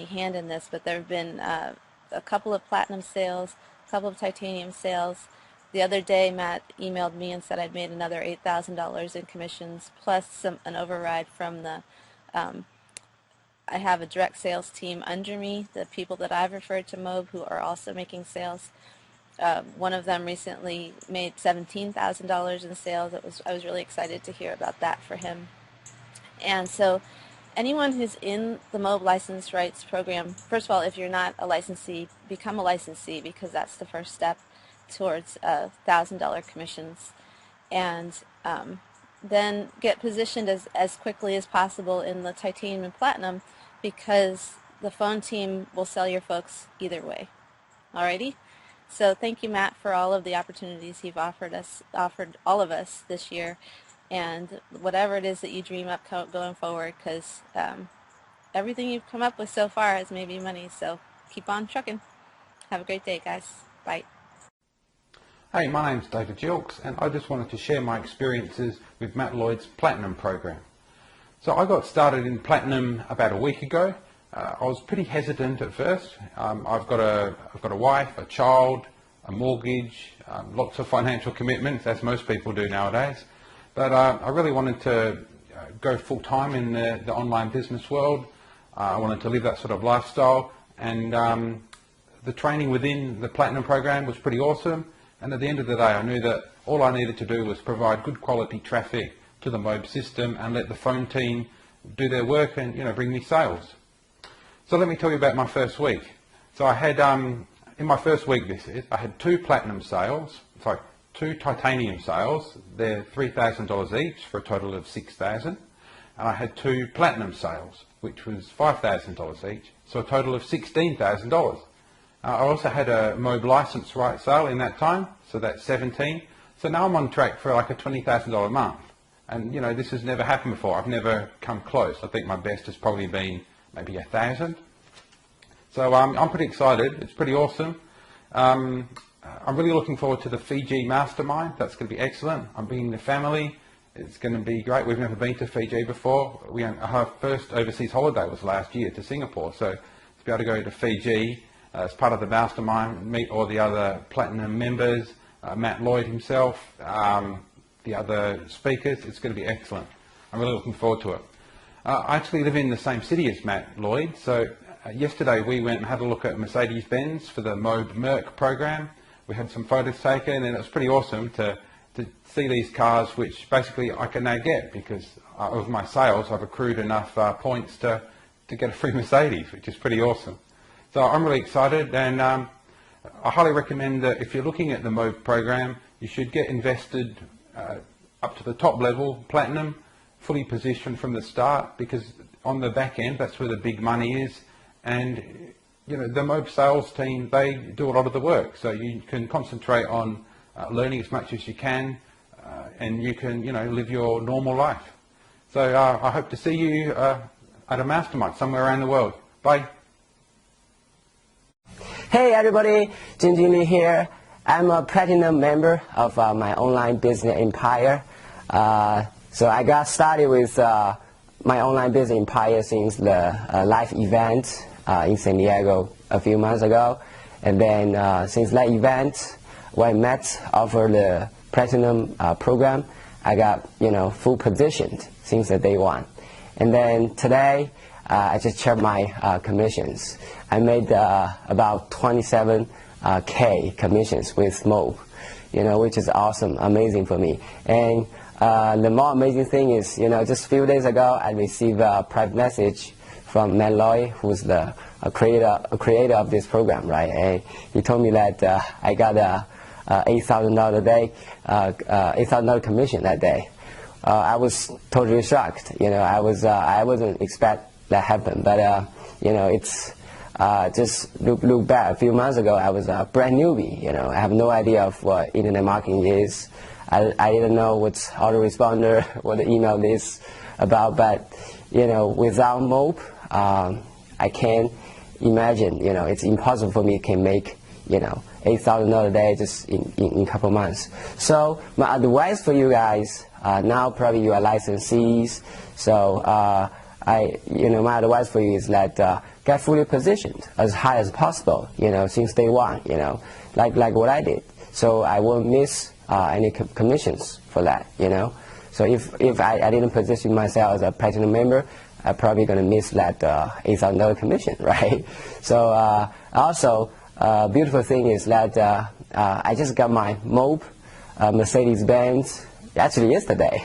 hand in this, but there have been a couple of platinum sales, a couple of titanium sales. The other day, Matt emailed me and said I'd made another $8,000 in commissions, plus an override from the. I have a direct sales team under me, the people that I've referred to MOBE, who are also making sales. One of them recently made $17,000 in sales. I was really excited to hear about that for him. And so anyone who's in the MOBE license rights program, first of all, if you're not a licensee, become a licensee, because that's the first step towards $1,000 commissions. And then get positioned as quickly as possible in the titanium and platinum, because the phone team will sell your folks either way. Alrighty? So thank you, Matt, for all of the opportunities you've offered all of us this year, and whatever it is that you dream up going forward, because everything you've come up with so far has made me money. So keep on trucking. Have a great day, guys. Bye. Hey, my name's David Gilks, and I just wanted to share my experiences with Matt Lloyd's Platinum program. So I got started in Platinum about a week ago. I was pretty hesitant at first. I've got a wife, a child, a mortgage, lots of financial commitments, as most people do nowadays. But I really wanted to go full time in the online business world. I wanted to live that sort of lifestyle, and the training within the Platinum program was pretty awesome. And at the end of the day, I knew that all I needed to do was provide good quality traffic to the MOBE system and let the phone team do their work and, you know, bring me sales. So let me tell you about my first week. So I had, in my first week I had two titanium sales. They're $3,000 each for a total of $6,000. And I had two platinum sales, which was $5,000 each, so a total of $16,000. I also had a MOBE license right sale in that time, so that's 17. So now I'm on track for like a $20,000 a month. And, you know, this has never happened before. I've never come close. I think my best has probably been maybe 1,000. So I'm pretty excited. It's pretty awesome. I'm really looking forward to the Fiji Mastermind. That's going to be excellent. I'm bringing the family. It's going to be great. We've never been to Fiji before. Our first overseas holiday was last year to Singapore. So to be able to go to Fiji as part of the Mastermind, meet all the other Platinum members, Matt Lloyd himself, the other speakers, it's going to be excellent. I'm really looking forward to it. I actually live in the same city as Matt Lloyd, so yesterday we went and had a look at Mercedes-Benz for the MOBE Merc program. We had some photos taken, and it was pretty awesome to see these cars, which basically I can now get because of my sales. I've accrued enough points to get a free Mercedes, which is pretty awesome. So I'm really excited, and I highly recommend that if you're looking at the MOBE program, you should get invested up to the top level, Platinum, fully positioned from the start, because on the back end, that's where the big money is. And, you know, the MOBE sales team, they do a lot of the work. So you can concentrate on learning as much as you can, and you can, you know, live your normal life. So I hope to see you at a mastermind somewhere around the world. Bye. Hey everybody, Jinjin here. I'm a platinum member of my online business empire. So I got started with my online business empire since the live event in San Diego a few months ago. And then since that event, when Matt offered the platinum program, I got, you know, full positioned since the day one. And then today, I just checked my commissions. I made about 27K commissions with MOBE, you know, which is awesome, amazing for me. And the more amazing thing is, you know, just a few days ago, I received a private message from Matt Lloyd, who's the creator of this program, right? And he told me that I got $8,000 a day, $8,000 commission that day. I was totally shocked. You know, I wasn't expect that happen, but you know, it's just look back a few months ago. I was a brand newbie. You know, I have no idea of what internet marketing is. I didn't know what's autoresponder, what the email is about. But you know, without MOBE, I can't imagine. You know, it's impossible for me to make, you know, $8,000 a day just in a couple months. So my advice for you guys, now probably you are licensees, so you know, my advice for you is that get fully positioned as high as possible, you know, since day one, you know, like what I did. So I won't miss any commissions for that, you know. So if I didn't position myself as a platinum member, I'm probably going to miss that $8,000 commission, right? So also, Beautiful thing is that I just got my MOBE, Mercedes-Benz, actually yesterday.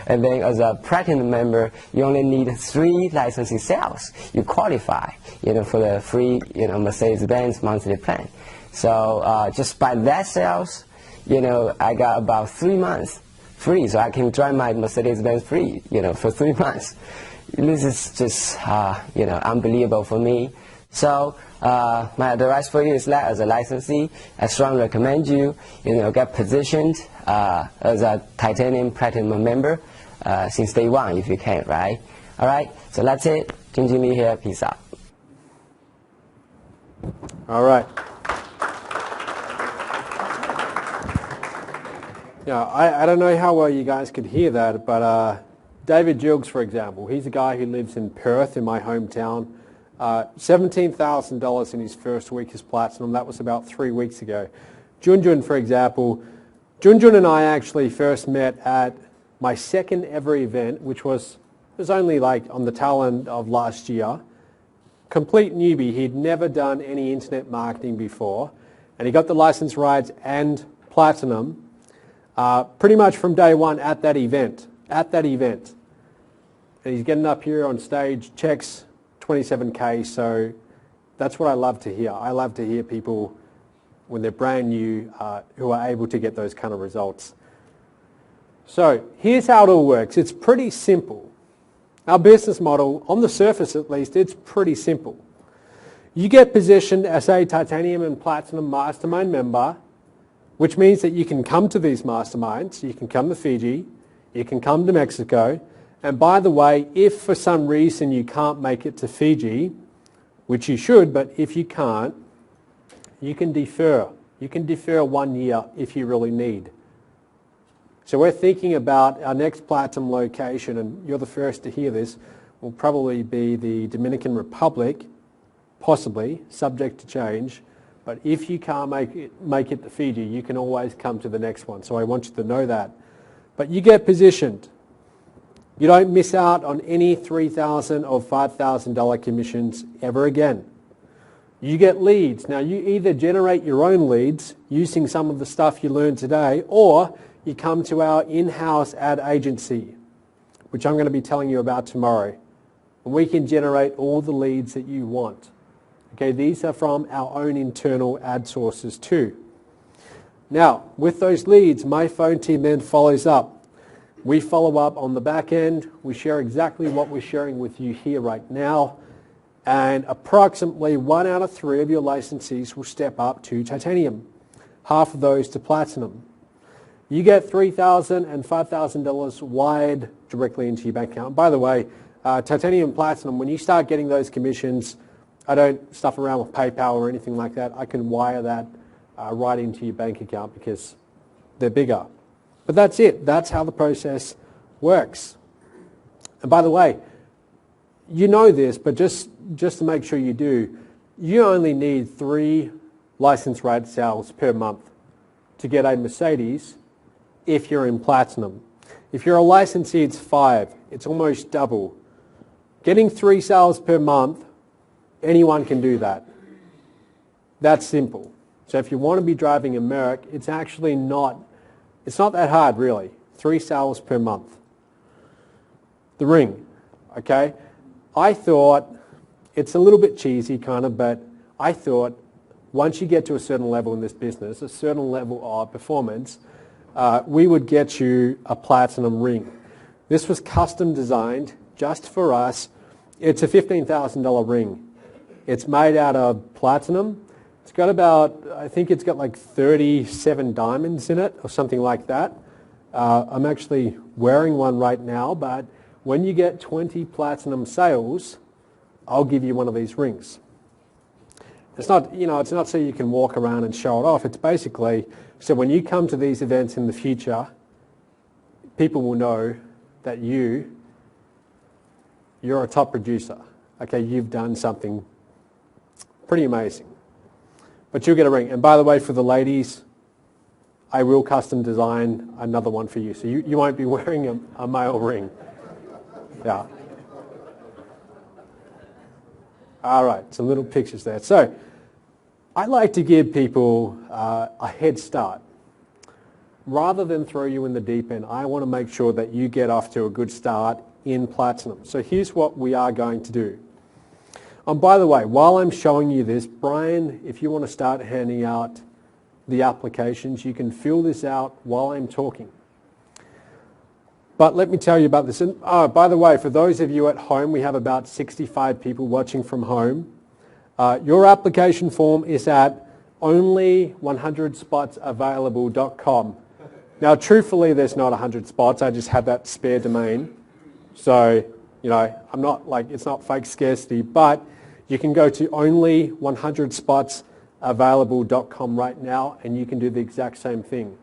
And then as a platinum member, you only need 3 licensing sales. You qualify, for the free, Mercedes-Benz monthly plan. So just by that sales, I got about 3 months free, so I can drive my Mercedes-Benz free, for 3 months. This is just, unbelievable for me. So my advice for you is that as a licensee, I strongly recommend you, get positioned as a titanium platinum member since day 1 if you can, right? All right, so that's it. Jimmy here. Peace out. All right. Yeah, I don't know how well you guys could hear that, but David Jilgs, for example, he's a guy who lives in Perth, in my hometown. $17,000 in his first week as platinum. That was about 3 weeks ago. Junjun, for example, Junjun and I actually first met at my second ever event, which was only like on the tail end of last year. Complete newbie. He'd never done any internet marketing before, and he got the license rights and platinum pretty much from day 1 at that event. And he's getting up here on stage, checks 27K, so that's what I love to hear. I love to hear people, when they're brand new, who are able to get those kind of results. So here's how it all works. It's pretty simple. Our business model, on the surface at least, it's pretty simple. You get positioned as a titanium and platinum mastermind member, which means that you can come to these masterminds, you can come to Fiji, you can come to Mexico, and by the way, if for some reason you can't make it to Fiji, which you should, but if you can't, you can defer. You can defer 1 year if you really need. So we're thinking about our next platinum location, and you're the first to hear this, will probably be the Dominican Republic, possibly, subject to change. But if you can't make it to Fiji, you can always come to the next one. So I want you to know that. But you get positioned. You don't miss out on any $3,000 or $5,000 commissions ever again. You get leads. Now you either generate your own leads using some of the stuff you learned today, or you come to our in-house ad agency, which I'm going to be telling you about tomorrow. And we can generate all the leads that you want. Okay, these are from our own internal ad sources too. Now, with those leads, my phone team then follows up. We follow up on the back end. We share exactly what we're sharing with you here right now. And approximately 1 out of 3 of your licensees will step up to titanium, half of those to platinum. You get $3,000 and $5,000 wired directly into your bank account. By the way, titanium and platinum, when you start getting those commissions, I don't stuff around with PayPal or anything like that. I can wire that right into your bank account because they're bigger. But that's it. That's how the process works. And by the way, you know this, but just to make sure you do, you only need 3 license rate sales per month to get a Mercedes if you're in platinum. If you're a licensee, it's 5. It's almost double. Getting 3 sales per month, anyone can do that. That's simple. So if you want to be driving a Merc, it's actually not that hard really. 3 sales per month. The Ring, okay? I thought, it's a little bit cheesy kind of, but I thought once you get to a certain level in this business, a certain level of performance, we would get you a platinum ring. This was custom designed just for us. It's a $15,000 ring. It's made out of platinum. It's got about, I think it's got like 37 diamonds in it or something like that. I'm actually wearing one right now, but when you get 20 platinum sales, I'll give you one of these rings. It's not, it's not so you can walk around and show it off. It's basically, so when you come to these events in the future, people will know that you're a top producer. Okay, you've done something pretty amazing. But you'll get a ring. And by the way, for the ladies, I will custom design another one for you. So you won't be wearing a male ring. Yeah. All right, some little pictures there. So I like to give people a head start. Rather than throw you in the deep end, I want to make sure that you get off to a good start in Platinum. So here's what we are going to do. By the way, while I'm showing you this, Brian, if you want to start handing out the applications, you can fill this out while I'm talking. But let me tell you about this. And, by the way, for those of you at home, we have about 65 people watching from home. Your application form is at only100spotsavailable.com. Now, truthfully, there's not 100 spots. I just have that spare domain. So, you know, I'm not like, it's not fake scarcity, but you can go to only100spotsavailable.com right now and you can do the exact same thing.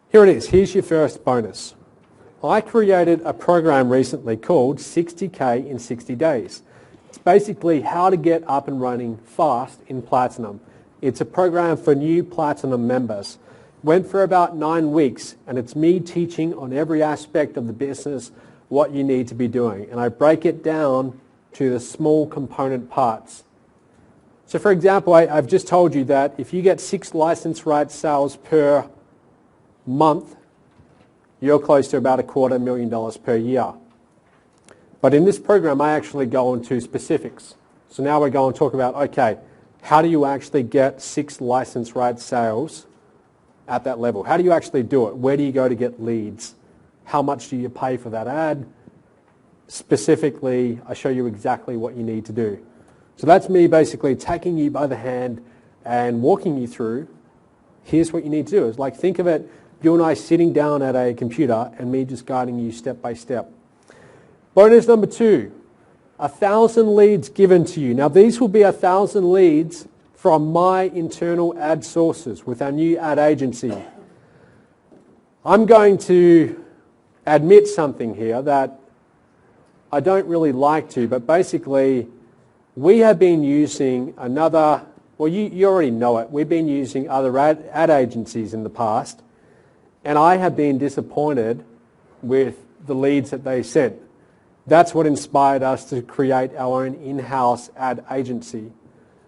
Here it is. Here's your first bonus. I created a program recently called 60K in 60 days. It's basically how to get up and running fast in Platinum. It's a program for new Platinum members. Went for about 9 weeks, and it's me teaching on every aspect of the business what you need to be doing. And I break it down to the small component parts. So for example, I've just told you that if you get 6 license rights sales per month, you're close to about $250,000 per year. But in this program, I actually go into specifics. So now we're going to talk about, okay, how do you actually get 6 license rights sales at that level? How do you actually do it? Where do you go to get leads? How much do you pay for that ad? Specifically, I show you exactly what you need to do. So that's me basically taking you by the hand and walking you through, here's what you need to do. It's like, think of it, you and I sitting down at a computer and me just guiding you step by step. Bonus number 2, 1,000 leads given to you. Now these will be 1,000 leads from my internal ad sources with our new ad agency. I'm going to admit something here that I don't really like to, but basically we have been using another, well you already know it, we've been using other ad agencies in the past, and I have been disappointed with the leads that they sent. That's what inspired us to create our own in-house ad agency.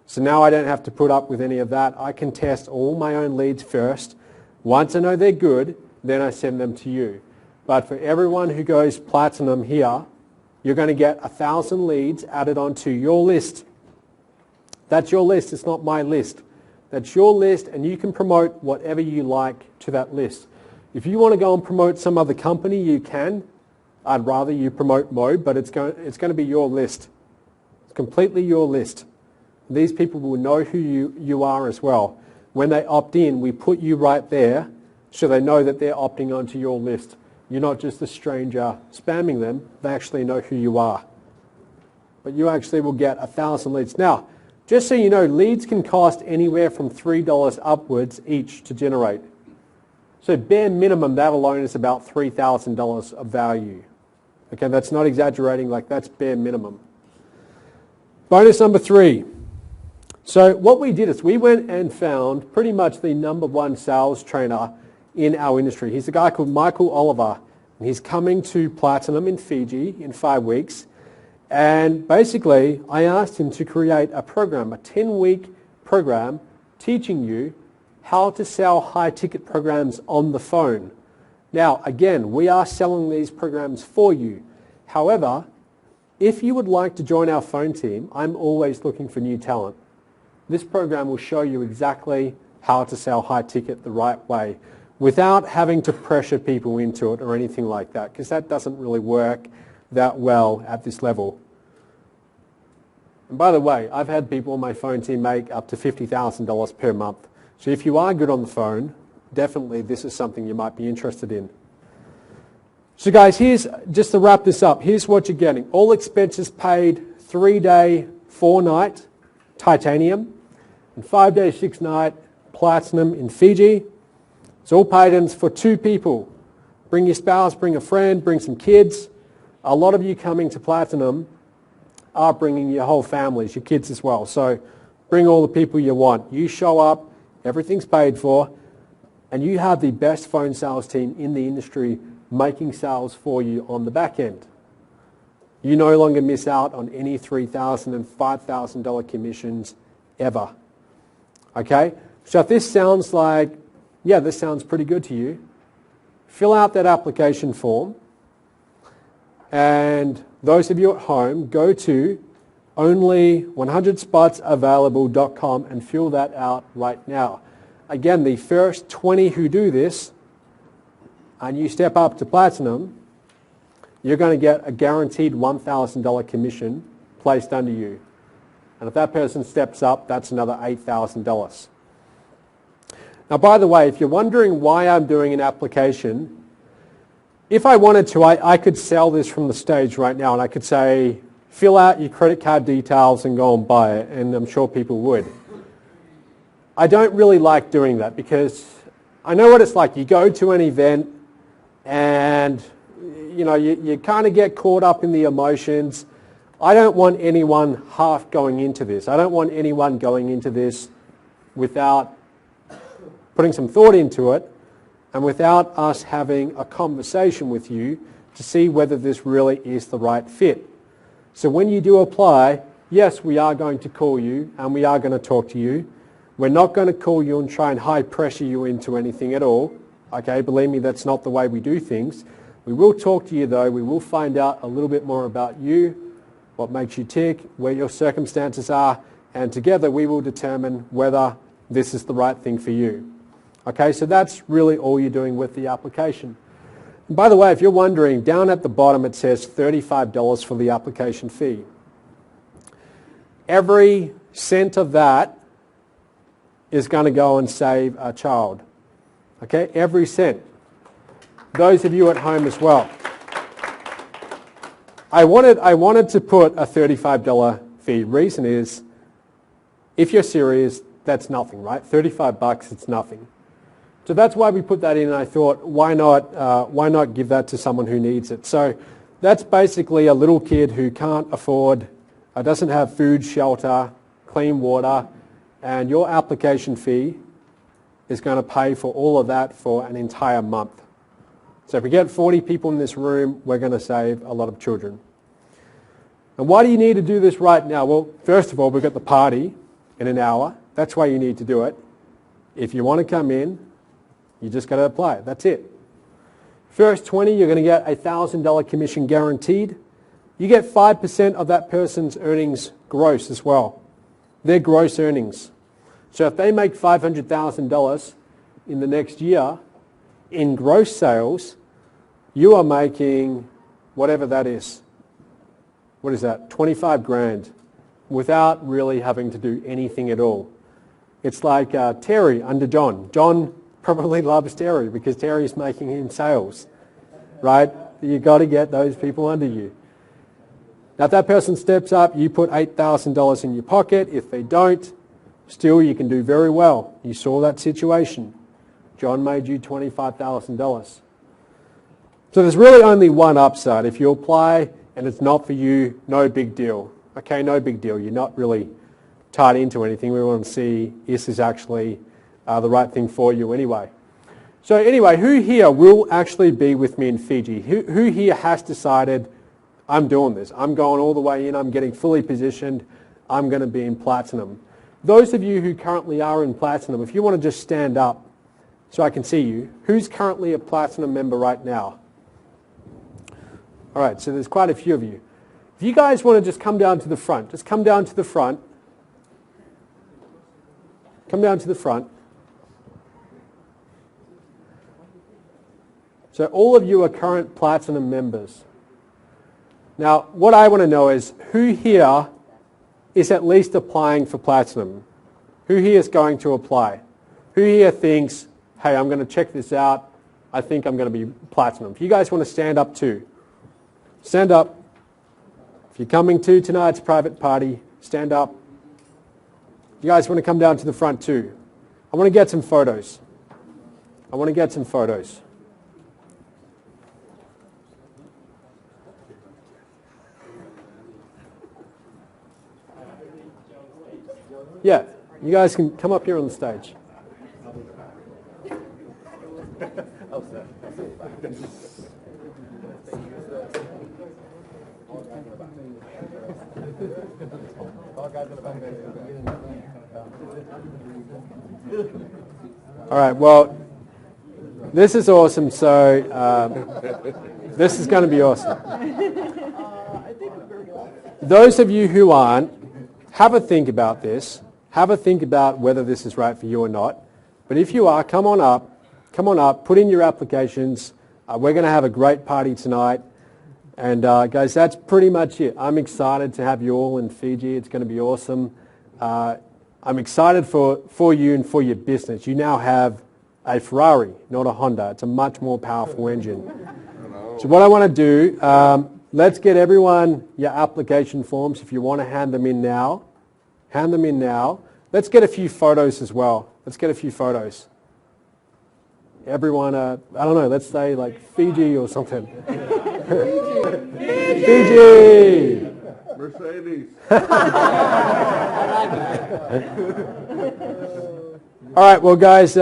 So now I don't have to put up with any of that. I can test all my own leads first. Once I know they're good, then I send them to you. But for everyone who goes Platinum here, you're going to get 1,000 leads added onto your list. That's your list. It's not my list. That's your list, and you can promote whatever you like to that list. If you want to go and promote some other company, you can. I'd rather you promote MOBE, but it's going to be your list. It's completely your list. These people will know who you are as well. When they opt in, we put you right there so they know that they're opting onto your list. You're not just a stranger spamming them. They actually know who you are. But you actually will get 1,000 leads. Now, just so you know, leads can cost anywhere from $3 upwards each to generate. So bare minimum, that alone is about $3,000 of value. Okay, that's not exaggerating, like that's bare minimum. Bonus number 3. So what we did is we went and found pretty much the #1 sales trainer in our industry. He's a guy called Michael Oliver, and he's coming to Platinum in Fiji in 5 weeks. And basically, I asked him to create a program, a 10-week program, teaching you how to sell high-ticket programs on the phone. Now, again, we are selling these programs for you. However, if you would like to join our phone team, I'm always looking for new talent. This program will show you exactly how to sell high-ticket the right way without having to pressure people into it or anything like that, because that doesn't really work that well at this level. And by the way, I've had people on my phone team make up to $50,000 per month. So if you are good on the phone, definitely this is something you might be interested in. So guys, here's, just to wrap this up, here's what you're getting. All expenses paid, 3-day, 4-night, titanium, and 5-day, 6-night, platinum in Fiji. It's all paid in for 2 people. Bring your spouse, bring a friend, bring some kids. A lot of you coming to platinum are bringing your whole families, your kids as well. So bring all the people you want. You show up, everything's paid for, and you have the best phone sales team in the industry making sales for you on the back end. You no longer miss out on any $3,000 and $5,000 commissions ever. Okay? So if this sounds like, yeah, this sounds pretty good to you, fill out that application form, and those of you at home, go to only100spotsavailable.com and fill that out right now. Again, the first 20 who do this, and you step up to Platinum, you're going to get a guaranteed $1,000 commission placed under you. And if that person steps up, that's another $8,000. Now, by the way, if you're wondering why I'm doing an application, if I wanted to, I could sell this from the stage right now, and I could say, fill out your credit card details and go and buy it, and I'm sure people would. I don't really like doing that because I know what it's like. You go to an event and you kind of get caught up in the emotions. I don't want anyone half going into this. I don't want anyone going into this without putting some thought into it and without us having a conversation with you to see whether this really is the right fit. So when you do apply, yes, we are going to call you and we are going to talk to you. We're not going to call you and try and high pressure you into anything at all. Okay, believe me, that's not the way we do things. We will talk to you though. We will find out a little bit more about you, what makes you tick, where your circumstances are, and together we will determine whether this is the right thing for you. Okay, so that's really all you're doing with the application. And by the way, if you're wondering, down at the bottom it says $35 for the application fee. Every cent of that is going to go and save a child. Okay, every cent. Those of you at home as well. I wanted to put a $35 fee. Reason is, if you're serious, that's nothing, right? $35, it's nothing. So that's why we put that in, and I thought, why not give that to someone who needs it? So that's basically a little kid who can't afford, doesn't have food, shelter, clean water, and your application fee is going to pay for all of that for an entire month. So if we get 40 people in this room, we're going to save a lot of children. And why do you need to do this right now? Well, first of all, we've got the party in an hour. That's why you need to do it. If you want to come in, you just got to apply. That's it. First 20, you're going to get a $1,000 commission guaranteed. You get 5% of that person's earnings gross as well. Their gross earnings. So if they make $500,000 in the next year in gross sales, you are making whatever that is. What is that? 25 grand without really having to do anything at all. It's like Terry under John. John probably loves Terry because Terry's making him sales, right? You've got to get those people under you. Now, if that person steps up, you put $8,000 in your pocket. If they don't, still you can do very well. You saw that situation. John made you $25,000. So there's really only one upside. If you apply and it's not for you, no big deal. Okay, no big deal. You're not really tied into anything. We want to see is this actually the right thing for you anyway. So anyway, who here will actually be with me in Fiji? Who here has decided, I'm doing this. I'm going all the way in. I'm getting fully positioned. I'm going to be in Platinum. Those of you who currently are in Platinum, if you want to just stand up so I can see you, who's currently a Platinum member right now? All right, so there's quite a few of you. If you guys want to just come down to the front, just come down to the front. Come down to the front. So all of you are current Platinum members. Now, what I want to know is who here is at least applying for Platinum? Who here is going to apply? Who here thinks, hey, I'm going to check this out. I think I'm going to be Platinum. If you guys want to stand up too, stand up. If you're coming to tonight's private party, stand up. You guys want to come down to the front too. I want to get some photos. I want to get some photos. Yeah, you guys can come up here on the stage. All right, well, this is awesome. So this is going to be awesome. Those of you who aren't, have a think about this. Have a think about whether this is right for you or not. But if you are, come on up, put in your applications. We're going to have a great party tonight. And guys, that's pretty much it. I'm excited to have you all in Fiji. It's going to be awesome. I'm excited for you and for your business. You now have a Ferrari, not a Honda. It's a much more powerful engine. So what I want to do, let's get everyone your application forms. If you want to hand them in now, hand them in now. Let's get a few photos as well. Let's get a few photos. Everyone, I don't know, let's say like Fiji or something. Fiji! Mercedes. All right, well, guys,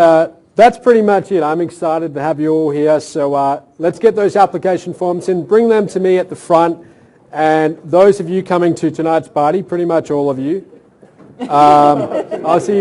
that's pretty much it. I'm excited to have you all here. So let's get those application forms in. Bring them to me at the front. And those of you coming to tonight's party, pretty much all of you, I'll see you.